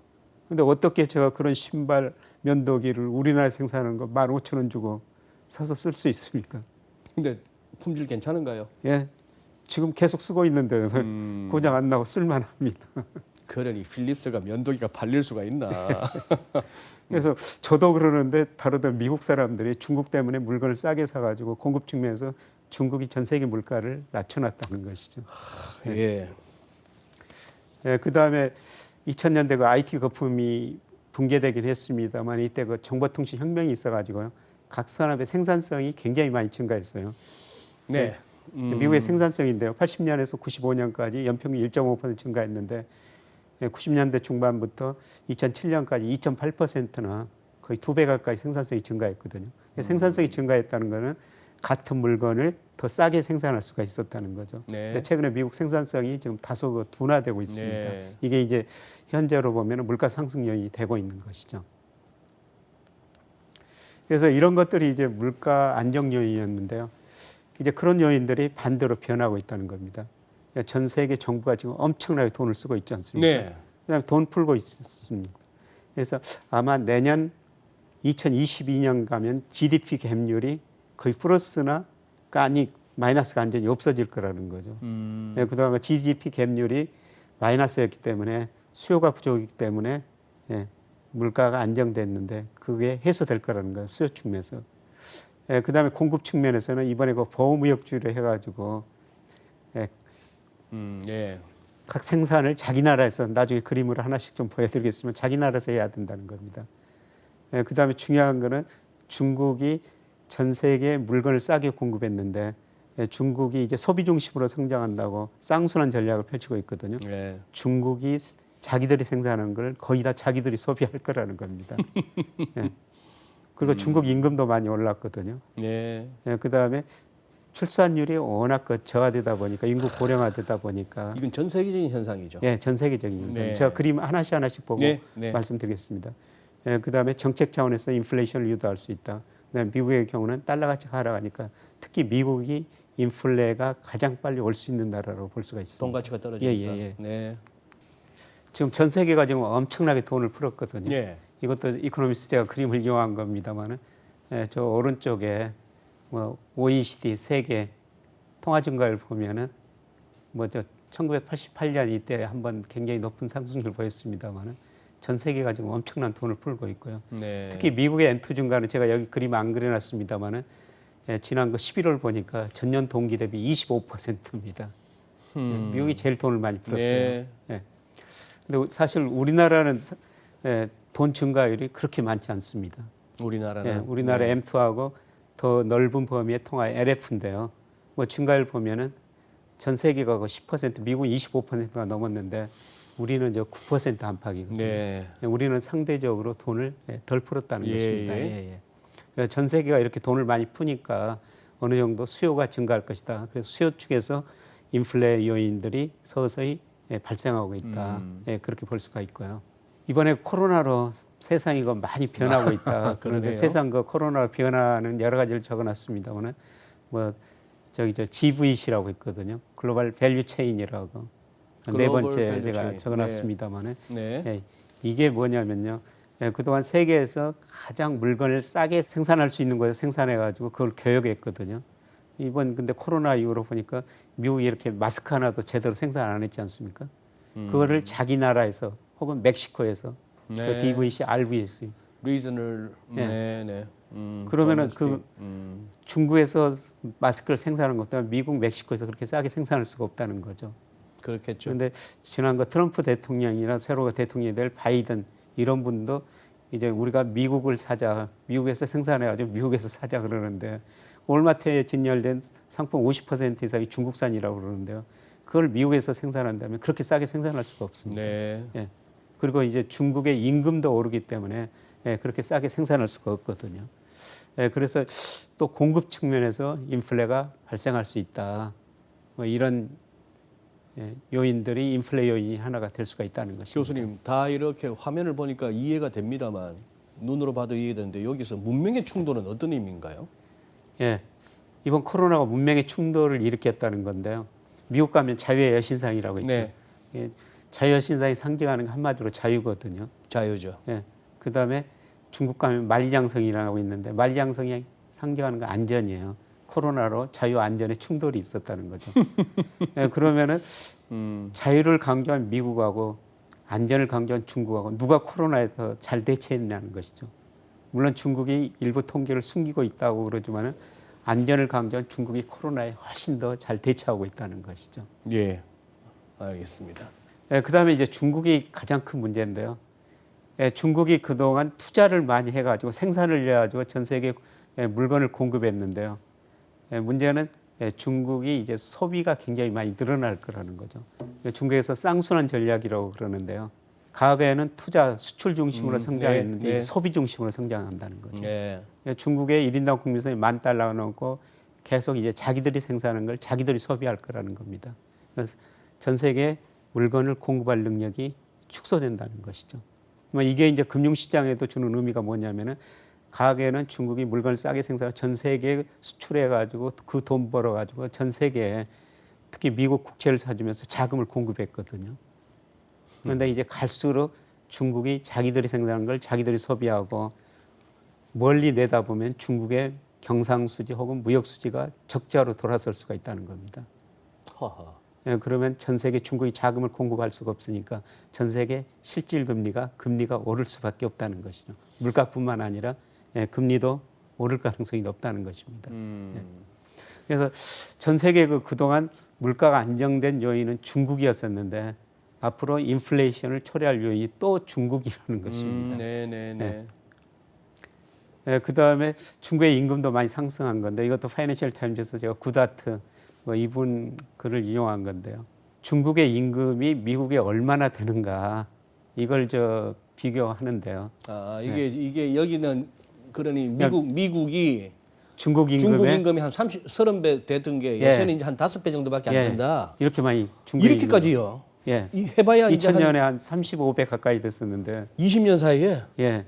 근데 어떻게 제가 그런 신발 면도기를 우리나라에 생산하는 거 15,000원 주고 사서 쓸 수 있습니까? 근데 품질 괜찮은가요? 예. 지금 계속 쓰고 있는데 고장 안 나고 쓸만합니다. 그러니 필립스가 면도기가 팔릴 수가 있나? 그래서 저도 그러는데 바로 더 미국 사람들이 중국 때문에 물건을 싸게 사가지고 공급 측면에서 중국이 전 세계 물가를 낮춰놨다는 것이죠. 예. 예, 그 다음에 2000년대 그 IT 거품이 붕괴되긴 했습니다만 이때 그 정보통신 혁명이 있어가지고요. 각 산업의 생산성이 굉장히 많이 증가했어요. 네. 미국의 생산성인데요. 80년에서 95년까지 연평균 1.5% 증가했는데 90년대 중반부터 2007년까지 2.8%나 거의 2배 가까이 생산성이 증가했거든요. 생산성이 증가했다는 것은 같은 물건을 더 싸게 생산할 수가 있었다는 거죠. 네. 근데 최근에 미국 생산성이 지금 다소 그 둔화되고 있습니다. 네. 이게 이제 현재로 보면 물가 상승 요인이 되고 있는 것이죠. 그래서 이런 것들이 이제 물가 안정 요인이었는데요. 이제 그런 요인들이 반대로 변하고 있다는 겁니다. 전 세계 정부가 지금 엄청나게 돈을 쓰고 있지 않습니까? 네. 그다음에 돈 풀고 있습니다. 그래서 아마 내년 2022년 가면 GDP 갭률이 거의 플러스나 아니 마이너스가 완전히 없어질 거라는 거죠. 그동안 GDP 갭률이 마이너스였기 때문에 수요가 부족이기 때문에 물가가 안정됐는데 그게 해소될 거라는 거예요. 수요 측면에서. 그다음에 공급 측면에서는 이번에 그 보호무역주의를 해가지고 예. 각 생산을 자기 나라에서 나중에 그림으로 하나씩 좀 보여드리겠지만 자기 나라에서 해야 된다는 겁니다. 그다음에 중요한 거는 중국이 전 세계에 물건을 싸게 공급했는데 중국이 이제 소비 중심으로 성장한다고 쌍순환 전략을 펼치고 있거든요. 예. 중국이 자기들이 생산한 걸 거의 다 자기들이 소비할 거라는 겁니다. 그리고 중국 임금도 많이 올랐거든요. 예. 그다음에 출산율이 워낙 저하되다 보니까 인구 고령화되다 보니까 이건 전 세계적인 현상이죠. 전 세계적인 현상. 네. 제가 그림 하나씩 보고 네. 말씀드리겠습니다. 그다음에 정책 차원에서 인플레이션을 유도할 수 있다. 그다음에 미국의 경우는 달러가치 하락하니까 특히 미국이 인플레가 가장 빨리 올 수 있는 나라로 볼 수가 있습니다. 돈 가치가 떨어지니까. 예. 네. 지금 전 세계가 지금 엄청나게 돈을 풀었거든요. 예. 이것도 이코노미스트 제가 그림을 이용한 겁니다만은 저 오른쪽에 뭐 OECD 세계 통화 증가율 보면은 뭐 저 1988년 이때 한번 굉장히 높은 상승률 보였습니다만은 전 세계가 지금 엄청난 돈을 풀고 있고요. 네. 특히 미국의 M2 증가는 제가 여기 그림 안 그려놨습니다만은 지난 그 11월 보니까 전년 동기 대비 25%입니다. 미국이 제일 돈을 많이 풀었어요. 네. 근데 사실 우리나라는 돈 증가율이 그렇게 많지 않습니다. 우리나라는 우리나라 네. M2하고 더 넓은 범위의 통화 LF인데요. 뭐 증가율 보면은 전 세계가 10%, 미국은 25%가 넘었는데 우리는 저 9% 안팎이거든요. 네. 우리는 상대적으로 돈을 덜 풀었다는 예, 것입니다. 예. 그래서 전 세계가 이렇게 돈을 많이 푸니까 어느 정도 수요가 증가할 것이다. 그래서 수요 측에서 인플레 요인들이 서서히 발생하고 있다. 그렇게 볼 수가 있고요. 이번에 코로나로 세상이 많이 변하고 있다. 그런데 그러네요. 세상 그 코로나 변화는 여러 가지를 적어놨습니다만은 뭐 저 GVC라고 있거든요. 글로벌 밸류 체인이라고 네 글로벌 번째 밸류 제가 체인. 적어놨습니다만은 네. 이게 뭐냐면요. 예, 그동안 세계에서 가장 물건을 싸게 생산할 수 있는 곳에 생산해가지고 그걸 교역했거든요. 이번 근데 코로나 이후로 보니까 미국이 이렇게 마스크 하나도 제대로 생산 안 했지 않습니까? 그거를 자기 나라에서 혹은 멕시코에서 그 DVC, RVC 리즌을 예. 네네. 그러면은 도메스틱. 중국에서 마스크를 생산하는 것도 미국, 멕시코에서 그렇게 싸게 생산할 수가 없다는 거죠. 그렇겠죠. 그런데 지난 거 트럼프 대통령이나 새로 대통령이 될 바이든 이런 분도 이제 우리가 미국을 사자, 미국에서 생산해가지고 미국에서 사자 그러는데 월마트에 진열된 상품 50% 이상이 중국산이라고 그러는데요. 그걸 미국에서 생산한다면 그렇게 싸게 생산할 수가 없습니다. 네. 예. 그리고 이제 중국의 임금도 오르기 때문에 예, 그렇게 싸게 생산할 수가 없거든요. 예, 그래서 또 공급 측면에서 인플레가 발생할 수 있다. 뭐 이런 예, 요인들이 인플레 요인이 하나가 될 수가 있다는 것입니다. 교수님 다 이렇게 화면을 보니까 이해가 됩니다만 눈으로 봐도 이해되는데 여기서 문명의 충돌은 어떤 의미인가요? 예, 이번 코로나가 문명의 충돌을 일으켰다는 건데요. 미국 가면 자유의 여신상이라고 있죠. 네. 예, 자유 여신상이 상징하는 게 한마디로 자유거든요. 자유죠. 예, 그다음에 중국 가면 만리장성이라고 있는데 만리장성이 상징하는 건 안전이에요. 코로나로 자유 안전에 충돌이 있었다는 거죠. 예, 그러면은 자유를 강조한 미국하고 안전을 강조한 중국하고 누가 코로나에 더 잘 대처했냐는 것이죠. 물론 중국이 일부 통계를 숨기고 있다고 그러지만은 안전을 강조한 중국이 코로나에 훨씬 더 잘 대처하고 있다는 것이죠. 예. 알겠습니다. 예, 그다음에 이제 중국이 가장 큰 문제인데요. 예, 중국이 그동안 투자를 많이 해가지고 생산을 해가지고 전 세계 물건을 공급했는데요. 예, 문제는 중국이 이제 소비가 굉장히 많이 늘어날 거라는 거죠. 중국에서 쌍순환 전략이라고 그러는데요. 과거에는 투자, 수출 중심으로 성장했는데 네. 이제 소비 중심으로 성장한다는 거죠. 예. 예, 중국의 1인당 국민소득이 $10,000가 넘고 계속 이제 자기들이 생산하는 걸 자기들이 소비할 거라는 겁니다. 그래서 전 세계에 물건을 공급할 능력이 축소된다는 것이죠. 이게 이제 금융시장에도 주는 의미가 뭐냐면은 과거에는 중국이 물건을 싸게 생산해서 전 세계에 수출해가지고 그 돈 벌어가지고 전 세계에 특히 미국 국채를 사주면서 자금을 공급했거든요. 그런데 이제 갈수록 중국이 자기들이 생산한 걸 자기들이 소비하고 멀리 내다보면 중국의 경상수지 혹은 무역수지가 적자로 돌아설 수가 있다는 겁니다. 하하. 예, 그러면 전 세계 중국이 자금을 공급할 수가 없으니까 전 세계 실질 금리가 오를 수밖에 없다는 것이죠. 물가뿐만 아니라 예, 금리도 오를 가능성이 높다는 것입니다. 예. 그래서 전 세계 그동안 물가가 안정된 요인은 중국이었었는데 앞으로 인플레이션을 초래할 요인이 또 중국이라는 것입니다. 네네네. 예, 그다음에 중국의 임금도 많이 상승한 건데 이것도 파이낸셜 타임즈에서 제가 구다트 이분 글을 이용한 건데요. 중국의 임금이 미국에 얼마나 되는가 이걸 비교하는데요. 아 이게 여기는 그러니 미국이 중국 중국 임금이 한 30배 되던 게 예. 요새는 이제 한 5배 정도밖에 안 된다. 이렇게 많이 중국 이렇게까지요. 예. 이 해봐야 이제 2000년에 한 35배 가까이 됐었는데 20년 사이에. 예.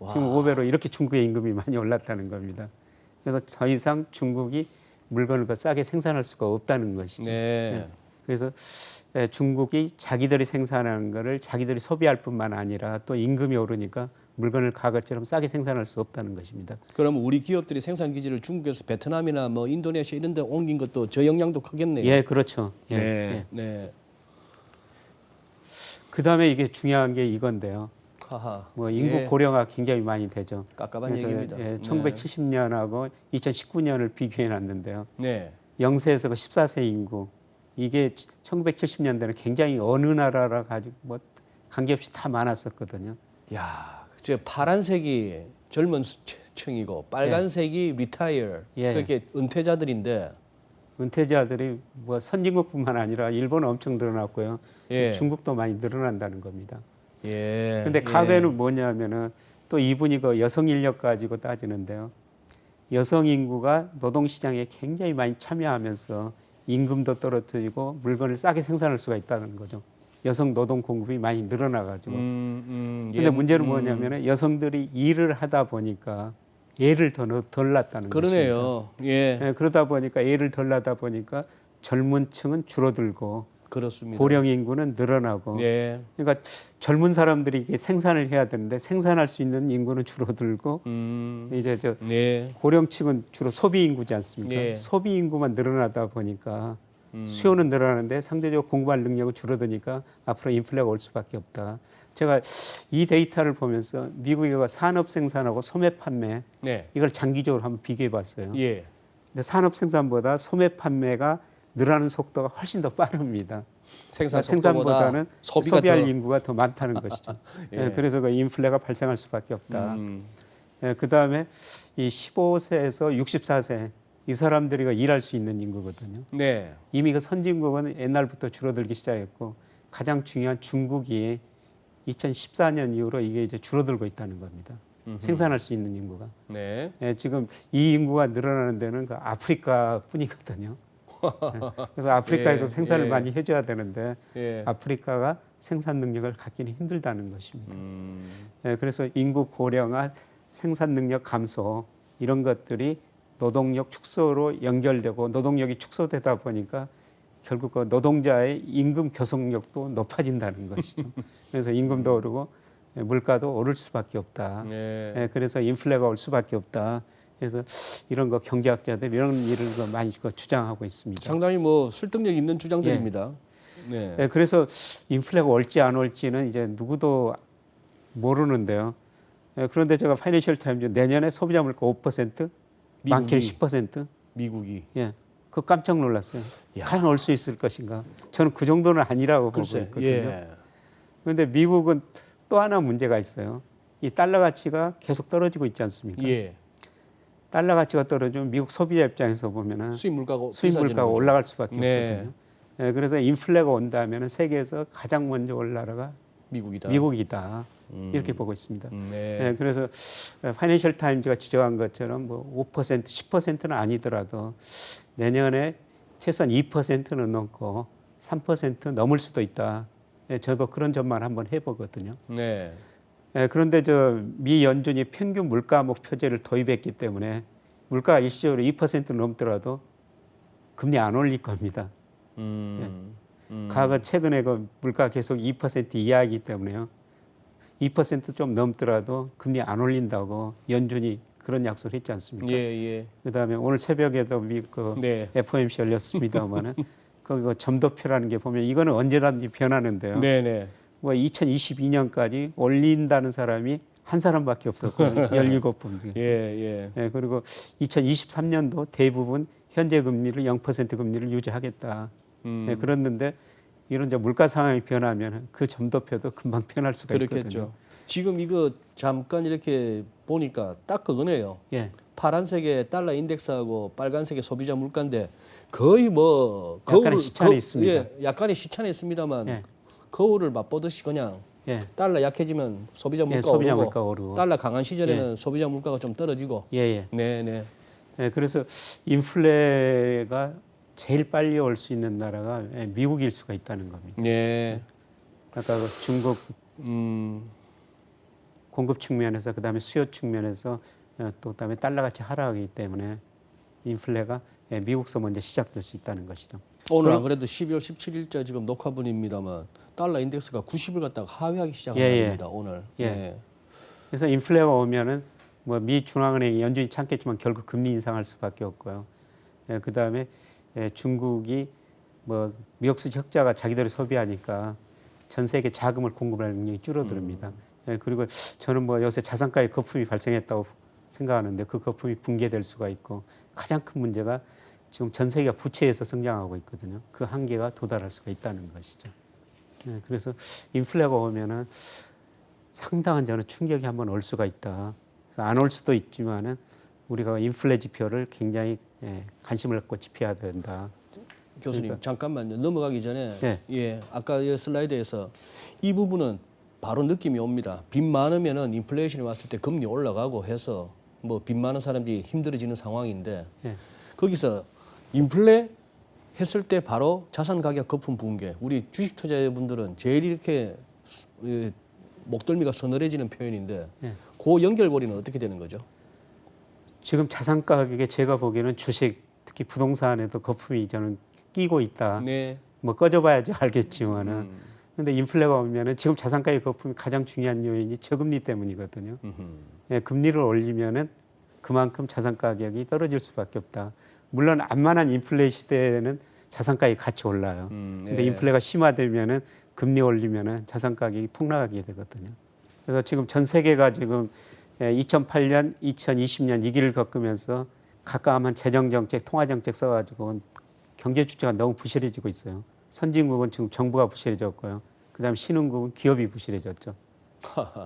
지금 5배로 이렇게 중국의 임금이 많이 올랐다는 겁니다. 그래서 더 이상 중국이 물건을 더 싸게 생산할 수가 없다는 것이죠. 네. 예. 그래서 중국이 자기들이 생산하는 것을 자기들이 소비할 뿐만 아니라 또 임금이 오르니까 물건을 과거처럼 싸게 생산할 수 없다는 것입니다. 그럼 우리 기업들이 생산 기지를 중국에서 베트남이나 뭐 인도네시아 이런 데 옮긴 것도 저 영향도 크겠네요. 예, 그렇죠. 예, 네. 예. 네. 그다음에 이게 중요한 게 이건데요. 하하. 인구 예. 고령화가 굉장히 많이 되죠. 깝깝한 그래서 얘기입니다. 예, 1970년하고 2019년을 비교해 놨는데요. 네. 0세에서 14세 인구 이게 1970년대는 굉장히 어느 나라라 가지고 관계없이 다 많았었거든요. 야, 저 파란색이 젊은 층이고 빨간색이 리타이어. 예. 그렇게 은퇴자들인데. 은퇴자들이 선진국뿐만 아니라 일본은 엄청 늘어났고요. 예. 중국도 많이 늘어난다는 겁니다. 예. 근데 과거에는 뭐냐면은 또 이분이 여성 인력 가지고 따지는데요. 여성 인구가 노동시장에 굉장히 많이 참여하면서 임금도 떨어뜨리고 물건을 싸게 생산할 수가 있다는 거죠. 여성 노동 공급이 많이 늘어나가지고. 근데 문제는 뭐냐면은 여성들이 일을 하다 보니까 애를 덜 낳았다는 그러네요. 예. 것입니다. 예, 그러다 보니까 애를 덜 낳다 보니까 젊은 층은 줄어들고 그렇습니다. 고령 인구는 늘어나고 예. 그러니까 젊은 사람들이 이게 생산을 해야 되는데 생산할 수 있는 인구는 줄어들고 이제 저 네. 고령층은 주로 소비 인구지 않습니까? 예. 소비 인구만 늘어나다 보니까 수요는 늘어나는데 상대적으로 공부할 능력은 줄어드니까 앞으로 인플레가 올 수밖에 없다. 제가 이 데이터를 보면서 미국이 산업 생산하고 소매 판매 네. 이걸 장기적으로 한번 비교해 봤어요. 예. 근데 산업 생산보다 소매 판매가 늘어나는 속도가 훨씬 더 빠릅니다. 생산 그러니까 생산보다는 소비가 소비할 더 인구가 더 많다는 것이죠. 예. 예, 그래서 그 인플레가 발생할 수밖에 없다. 음. 예, 그다음에 이 15세에서 64세 이 사람들이 일할 수 있는 인구거든요. 네. 이미 그 선진국은 옛날부터 줄어들기 시작했고 가장 중요한 중국이 2014년 이후로 이게 이제 줄어들고 있다는 겁니다. 생산할 수 있는 인구가. 네. 예, 지금 이 인구가 늘어나는 데는 그 아프리카 뿐이거든요. 예, 그래서 아프리카에서 예, 생산을 예. 많이 해줘야 되는데 예. 아프리카가 생산 능력을 갖기는 힘들다는 것입니다. 음. 예, 그래서 인구 고령화, 생산 능력 감소 이런 것들이 노동력 축소로 연결되고 노동력이 축소되다 보니까 결국 그 노동자의 임금 교섭력도 높아진다는 것이죠. 그래서 임금도 오르고 물가도 오를 수밖에 없다. 네. 예, 그래서 인플레가 올 수밖에 없다. 그래서 이런 거 경제학자들 이런 일을 많이 주장하고 있습니다. 상당히 뭐 설득력 있는 주장들입니다. 네. 예, 그래서 인플레가 올지 안 올지는 이제 누구도 모르는데요. 예, 그런데 제가 파이낸셜 타임즈 내년에 소비자 물가 5%, 많게는 10%, 미국이. 예, 그 깜짝 놀랐어요. 야. 과연 올 수 있을 것인가? 저는 그 정도는 아니라고 보고 글쎄. 있거든요. 예. 그런데 미국은 또 하나 문제가 있어요. 이 달러 가치가 계속 떨어지고 있지 않습니까? 예. 달러 가치가 떨어지면 미국 소비자 입장에서 보면은 수입 물가가 수입 비싸지는 물가가 거죠. 올라갈 수밖에 네. 없거든요. 예, 그래서 인플레가 온다면 세계에서 가장 먼저 올 나라가 미국이다. 미국이다. 이렇게 보고 있습니다. 네. 예, 그래서 파이낸셜 타임즈가 지적한 것처럼 뭐 5%, 10%는 아니더라도 내년에 최소한 2%는 넘고 3% 넘을 수도 있다. 예, 저도 그런 전망 한번 해보거든요. 네. 예, 그런데 저 미 연준이 평균 물가 목표제를 도입했기 때문에 물가가 일시적으로 2% 넘더라도 금리 안 올릴 겁니다. 과거 최근에 그 물가 계속 2% 이하이기 때문에요. 2%좀 넘더라도 금리 안올린다고 연준이 그런 약속을 했지 않습니까? 예, 예. 그다음에 오늘 새벽에도 네. FOMC 열렸습니다만은 그 점도표라는 게 보면 이거는 언제든지 변하는데요. 네, 네. 뭐 2022년까지 올린다는 사람이 한 사람밖에 없었거든요. 17분 중에서. 예, 예. 예, 그리고 2023년도 대부분 현재 금리를 0% 금리를 유지하겠다. 예, 그랬는데 이런 이제 물가 상황이 변하면 그 점도표도 금방 변할 수가 그렇겠죠. 있거든요. 지금 이거 잠깐 이렇게 보니까 딱 그거네요. 예, 파란색의 달러 인덱스하고 빨간색의 소비자 물가인데 거의 뭐 약간의 시차는 있습니다. 예, 약간의 시차는 있습니다만 예. 거울을 맞보듯이 그냥 예, 달러 약해지면 소비자 물가 소비자 오르고, 물가 오르고. 달러 강한 시절에는 소비자 물가가 좀 떨어지고. 예, 예. 네, 네. 예, 그래서 인플레가 제일 빨리 올 수 있는 나라가 미국일 수가 있다는 겁니다. 네. 아까 그 중국 음. 공급 측면에서 그다음에 수요 측면에서 또 그다음에 달러 가치 하락하기 때문에 인플레가 미국서 먼저 시작될 수 있다는 것이죠. 오늘 안 그래도 12월 17일자 지금 녹화분입니다만 달러 인덱스가 90을 갖다가 하회하기 시작합니다. 오늘. 예. 네. 그래서 인플레가 오면은 뭐 미 중앙은행이 연준이 참겠지만 결국 금리 인상할 수밖에 없고요. 그다음에 중국이 뭐 미역수 흑자가 자기들이 소비하니까 전 세계 자금을 공급할 능력이 줄어듭니다. 그리고 저는 뭐 요새 자산가의 거품이 발생했다고 생각하는데 그 거품이 붕괴될 수가 있고 가장 큰 문제가 지금 전 세계가 부채에서 성장하고 있거든요. 그 한계가 도달할 수가 있다는 것이죠. 그래서 인플레가 오면은 상당한 저는 충격이 한번 올 수가 있다. 안 올 수도 있지만은 우리가 인플레 지표를 굉장히 관심을 갖고 지켜야 된다. 교수님 잠깐만요. 넘어가기 전에 네. 예, 아까 이 슬라이드에서 이 부분은 바로 느낌이 옵니다. 빚 많으면은 인플레이션이 왔을 때 금리 올라가고 해서 뭐 빚 많은 사람들이 힘들어지는 상황인데 예. 거기서 인플레 했을 때 바로 자산 가격 거품 붕괴. 우리 주식 투자자분들은 제일 이렇게 목덜미가 서늘해지는 표현인데 예. 그 연결고리는 어떻게 되는 거죠? 지금 자산 가격에 제가 보기에는 주식 특히 부동산에도 거품이 저는 끼고 있다. 네. 뭐 꺼져봐야지 알겠지만은 근데 인플레가 오면은 지금 자산가의 거품이 가장 중요한 요인이 저금리 때문이거든요. 예, 금리를 올리면은 그만큼 자산 가격이 떨어질 수밖에 없다. 물론 안만한 인플레 시대에는 자산가격이 같이 올라요. 근데 예. 인플레가 심화되면은 금리 올리면은 자산 가격이 폭락하게 되거든요. 그래서 지금 전 세계가 지금 2008년, 2020년 위기를 겪으면서 각각한 재정 정책, 통화 정책 써가지고 경제 주체가 너무 부실해지고 있어요. 선진국은 지금 정부가 부실해졌고요. 그다음에 신흥국은 기업이 부실해졌죠.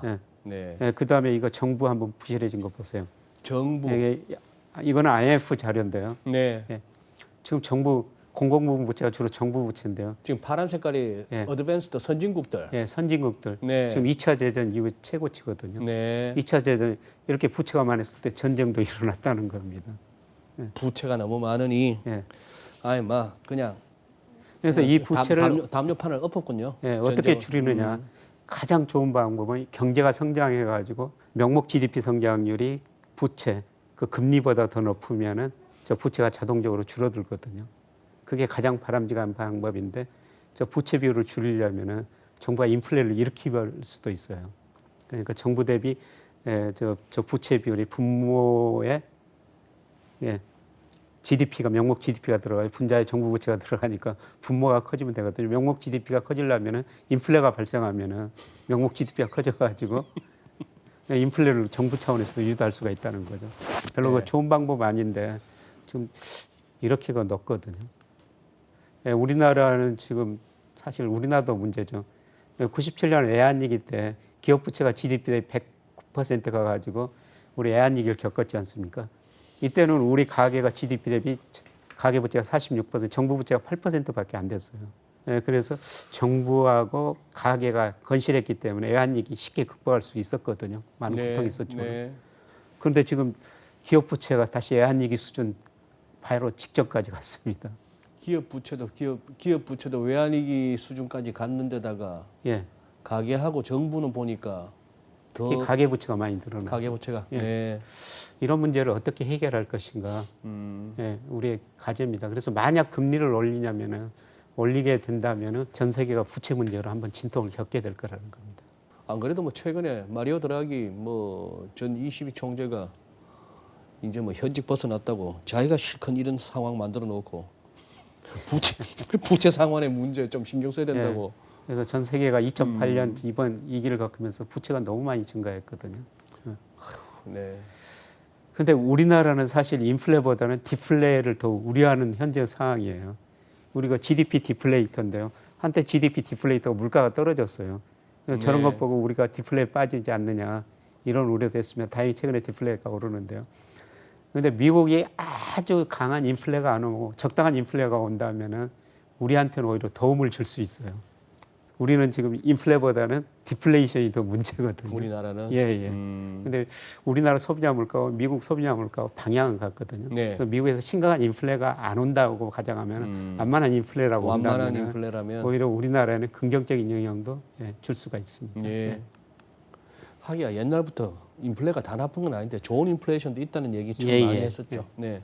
예. 네. 예, 그다음에 이거 정부 한번 부실해진 거 보세요. 정부. 이거는 IMF 자료인데요. 네. 예. 지금 정부 공공부문 부채가 주로 정부 부채인데요. 지금 파란 색깔이 예. 어드밴스드 선진국들. 예, 선진국들 네. 지금 2차 대전 이후 최고치거든요. 네. 2차 대전 이렇게 부채가 많았을 때 전쟁도 일어났다는 겁니다. 부채가 너무 많으니 예. 아이 막 그냥 그래서 이 부채를 담요판을 엎었군요. 예, 어떻게 전쟁을. 줄이느냐? 가장 좋은 방법은 경제가 성장해 가지고 명목 GDP 성장률이 부채 그 금리보다 더 높으면은 저 부채가 자동적으로 줄어들거든요. 그게 가장 바람직한 방법인데 저 부채 비율을 줄이려면은 정부가 인플레를 일으킬 수도 있어요. 그러니까 정부 대비 저 부채 비율이 분모의 GDP가 명목 GDP가 들어가요. 분자에 정부 부채가 들어가니까 분모가 커지면 되거든요. 명목 GDP가 커지려면은 인플레가 발생하면은 명목 GDP가 커져가지고 인플레를 정부 차원에서도 유도할 수가 있다는 거죠. 별로 네. 좋은 방법 아닌데 지금 이렇게가 높거든요. 예, 우리나라는 지금 사실 우리나라도 문제죠. 97년 외환위기 때 기업 부채가 GDP 대비 100% 가가지고 우리 외환위기를 겪었지 않습니까? 이때는 우리 가계가 GDP 대비 가계 부채가 46%, 정부 부채가 8%밖에 안 됐어요. 예, 그래서 정부하고 가계가 건실했기 때문에 외환위기 쉽게 극복할 수 있었거든요. 많은 고통이 있었지만. 네. 그런데 지금 기업 부채가 다시 외환위기 수준 바로 직전까지 갔습니다. 기업 부채도 외환위기 수준까지 갔는데다가 예, 가계하고 정부는 보니까 특히 더 가계 부채가 많이 늘어나. 가계 부채가. 예. 네. 이런 문제를 어떻게 해결할 것인가, 예, 우리의 과제입니다. 그래서 만약 금리를 올리게 된다면은 전 세계가 부채 문제로 한번 진통을 겪게 될 거라는 겁니다. 안 그래도 뭐 최근에 마리오 드라기 전 22 총재가 이제 뭐 현직 벗어났다고 자기가 실컷 이런 상황 만들어 놓고 부채 상환의 문제 좀 신경 써야 된다고. 그래서 전 세계가 2008년 이번 위기를 겪으면서 부채가 너무 많이 증가했거든요. 네. 근데 우리나라는 사실 인플레보다는 디플레를 더 우려하는 현재 상황이에요. 우리가 GDP 디플레이터인데요. 한때 GDP 디플레이터가 물가가 떨어졌어요. 그래서 저런 네. 것 보고 우리가 디플레에 빠지지 않느냐 이런 우려도 했으면 다행히 최근에 디플레가 오르는데요. 그런데 미국이 아주 강한 인플레가 안 오고 적당한 인플레가 온다면은 우리한테는 오히려 도움을 줄 수 있어요. 우리는 지금 인플레보다는 디플레이션이 더 문제거든요. 우리나라는. 예, 예. 근데 우리나라 소비자 물가와 미국 소비자 물가와 방향은 같거든요. 네. 그래서 미국에서 심각한 인플레가 안 온다고 가정하면 완만한 인플레라고 완만한 온다면 인플레라면 오히려 우리나라에는 긍정적인 영향도 줄 수가 있습니다. 예. 하기야 옛날부터 인플레가 다 나쁜 건 아닌데 좋은 인플레이션도 있다는 얘기 참 예, 많이 예. 했었죠. 네.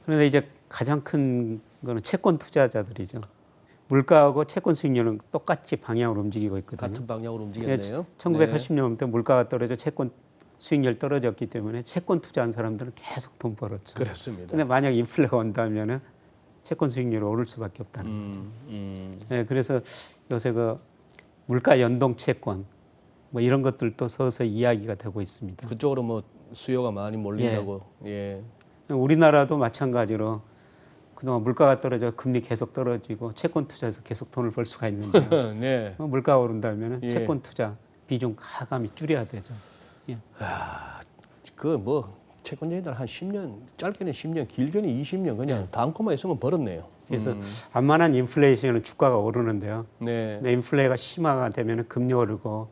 그런데 이제 가장 큰 거는 채권 투자자들이죠. 물가하고 채권 수익률은 똑같이 방향으로 움직이고 있거든요. 같은 방향으로 움직였네요. 1980년부터 물가가 떨어져 채권 수익률 떨어졌기 때문에 채권 투자한 사람들은 계속 돈 벌었죠. 그렇습니다. 근데 만약 인플레가 온다면은 채권 수익률이 오를 수밖에 없다는 거죠. 네, 그래서 요새 그 물가 연동 채권 뭐 이런 것들도 서서히 이야기가 되고 있습니다. 그쪽으로 뭐 수요가 많이 몰린다고. 예. 우리나라도 마찬가지로 그동안 물가가 떨어져 금리 계속 떨어지고 채권 투자해서 계속 돈을 벌 수가 있는데요. 네. 물가가 오른다면 예. 채권 투자 비중 가감히 줄여야 되죠. 예. 그 뭐 채권자들 한 10년, 짧게는 10년, 길게는 20년 그냥 다음 코만 있으면 벌었네요. 그래서 안만한 인플레이션은 주가가 오르는데요. 네. 근데 인플레가 심화가 되면 금리 오르고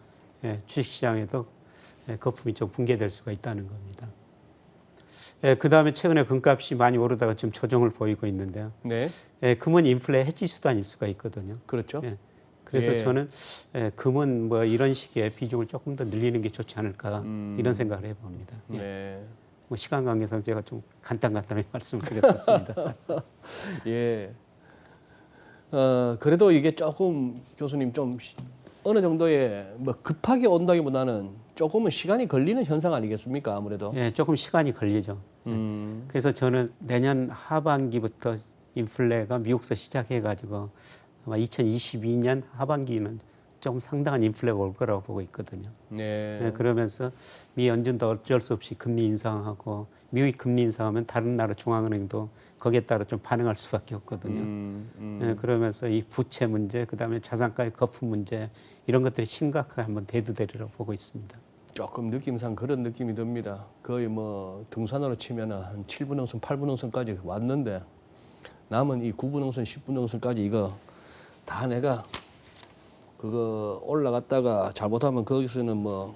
주식시장에도 거품이 좀 붕괴될 수가 있다는 겁니다. 그 다음에 최근에 금값이 많이 오르다가 지금 조정을 보이고 있는데요. 네. 금은 인플레 해지 수단일 수가 있거든요. 그렇죠. 예. 그래서 예. 저는 금은 뭐 이런 식의 비중을 조금 더 늘리는 게 좋지 않을까 이런 생각을 해봅니다. 예. 네. 뭐 시간 관계상 제가 좀 간단하게 말씀을 드렸었습니다. 예. 그래도 이게 조금 교수님 좀 어느 정도의 뭐 급하게 온다기보다는 조금은 시간이 걸리는 현상 아니겠습니까? 아무래도. 예, 조금 시간이 걸리죠. 그래서 저는 내년 하반기부터 인플레가 미국서 시작해가지고 아마 2022년 하반기는 조금 상당한 인플레가 올 거라고 보고 있거든요. 네. 예, 그러면서 미 연준도 어쩔 수 없이 금리 인상하고 미국이 금리 인상하면 다른 나라 중앙은행도 거기에 따라 좀 반응할 수밖에 없거든요. 예, 그러면서 이 부채 문제, 그다음에 자산가의 거품 문제 이런 것들이 심각하게 한번 대두되리라고 보고 있습니다. 조금 느낌상 그런 느낌이 듭니다. 거의 뭐 등산으로 치면은 한 7분홍선, 8분홍선까지 왔는데 남은 이 9분홍선, 10분홍선까지 이거 다 내가 그거 올라갔다가 잘못하면 거기서는 뭐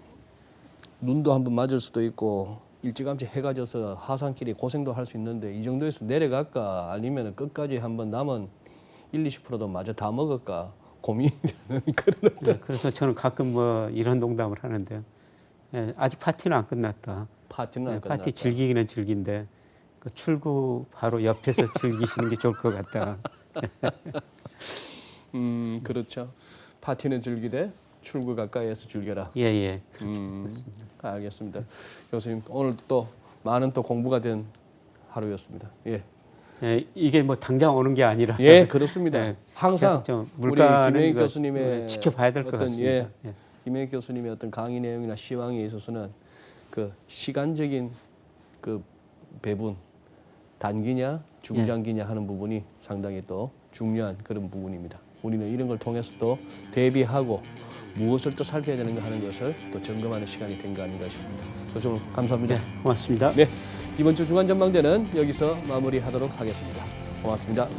눈도 한번 맞을 수도 있고 일찌감치 해가 져서 하산길에 고생도 할 수 있는데 이 정도에서 내려갈까 아니면 끝까지 한번 남은 1, 20%도 마저 다 먹을까 고민이 되는 그런 어떤 예, 그래서 저는 가끔 뭐 이런 농담을 하는데요. 예, 아직 파티는 안 끝났다. 파티는 안 예, 끝났다. 파티 즐기기는 즐긴데 그 출구 바로 옆에서 즐기시는 게 좋을 것 같다. 그렇죠. 파티는 즐기되 출구 가까이에서 즐겨라. 예, 예. 알겠습니다. 교수님 오늘 또 많은 또 공부가 된 하루였습니다. 예, 예, 이게 뭐 당장 오는 게 아니라 예, 그렇습니다. 예, 항상 계속 좀 우리 물가는 김영익 이거 교수님의 지켜봐야 될 것 어떤, 같습니다. 예, 예. 김영익 교수님의 어떤 강의 내용이나 시황에 있어서는 그 시간적인 그 배분 단기냐 중장기냐 하는 부분이 상당히 또 중요한 그런 부분입니다. 우리는 이런 걸 통해서 또 대비하고 무엇을 또 살펴야 되는가 하는 것을 또 점검하는 시간이 된 거 아닌가 싶습니다. 교수님 감사합니다. 네, 고맙습니다. 네, 이번 주 주간 전망대는 여기서 마무리하도록 하겠습니다. 고맙습니다.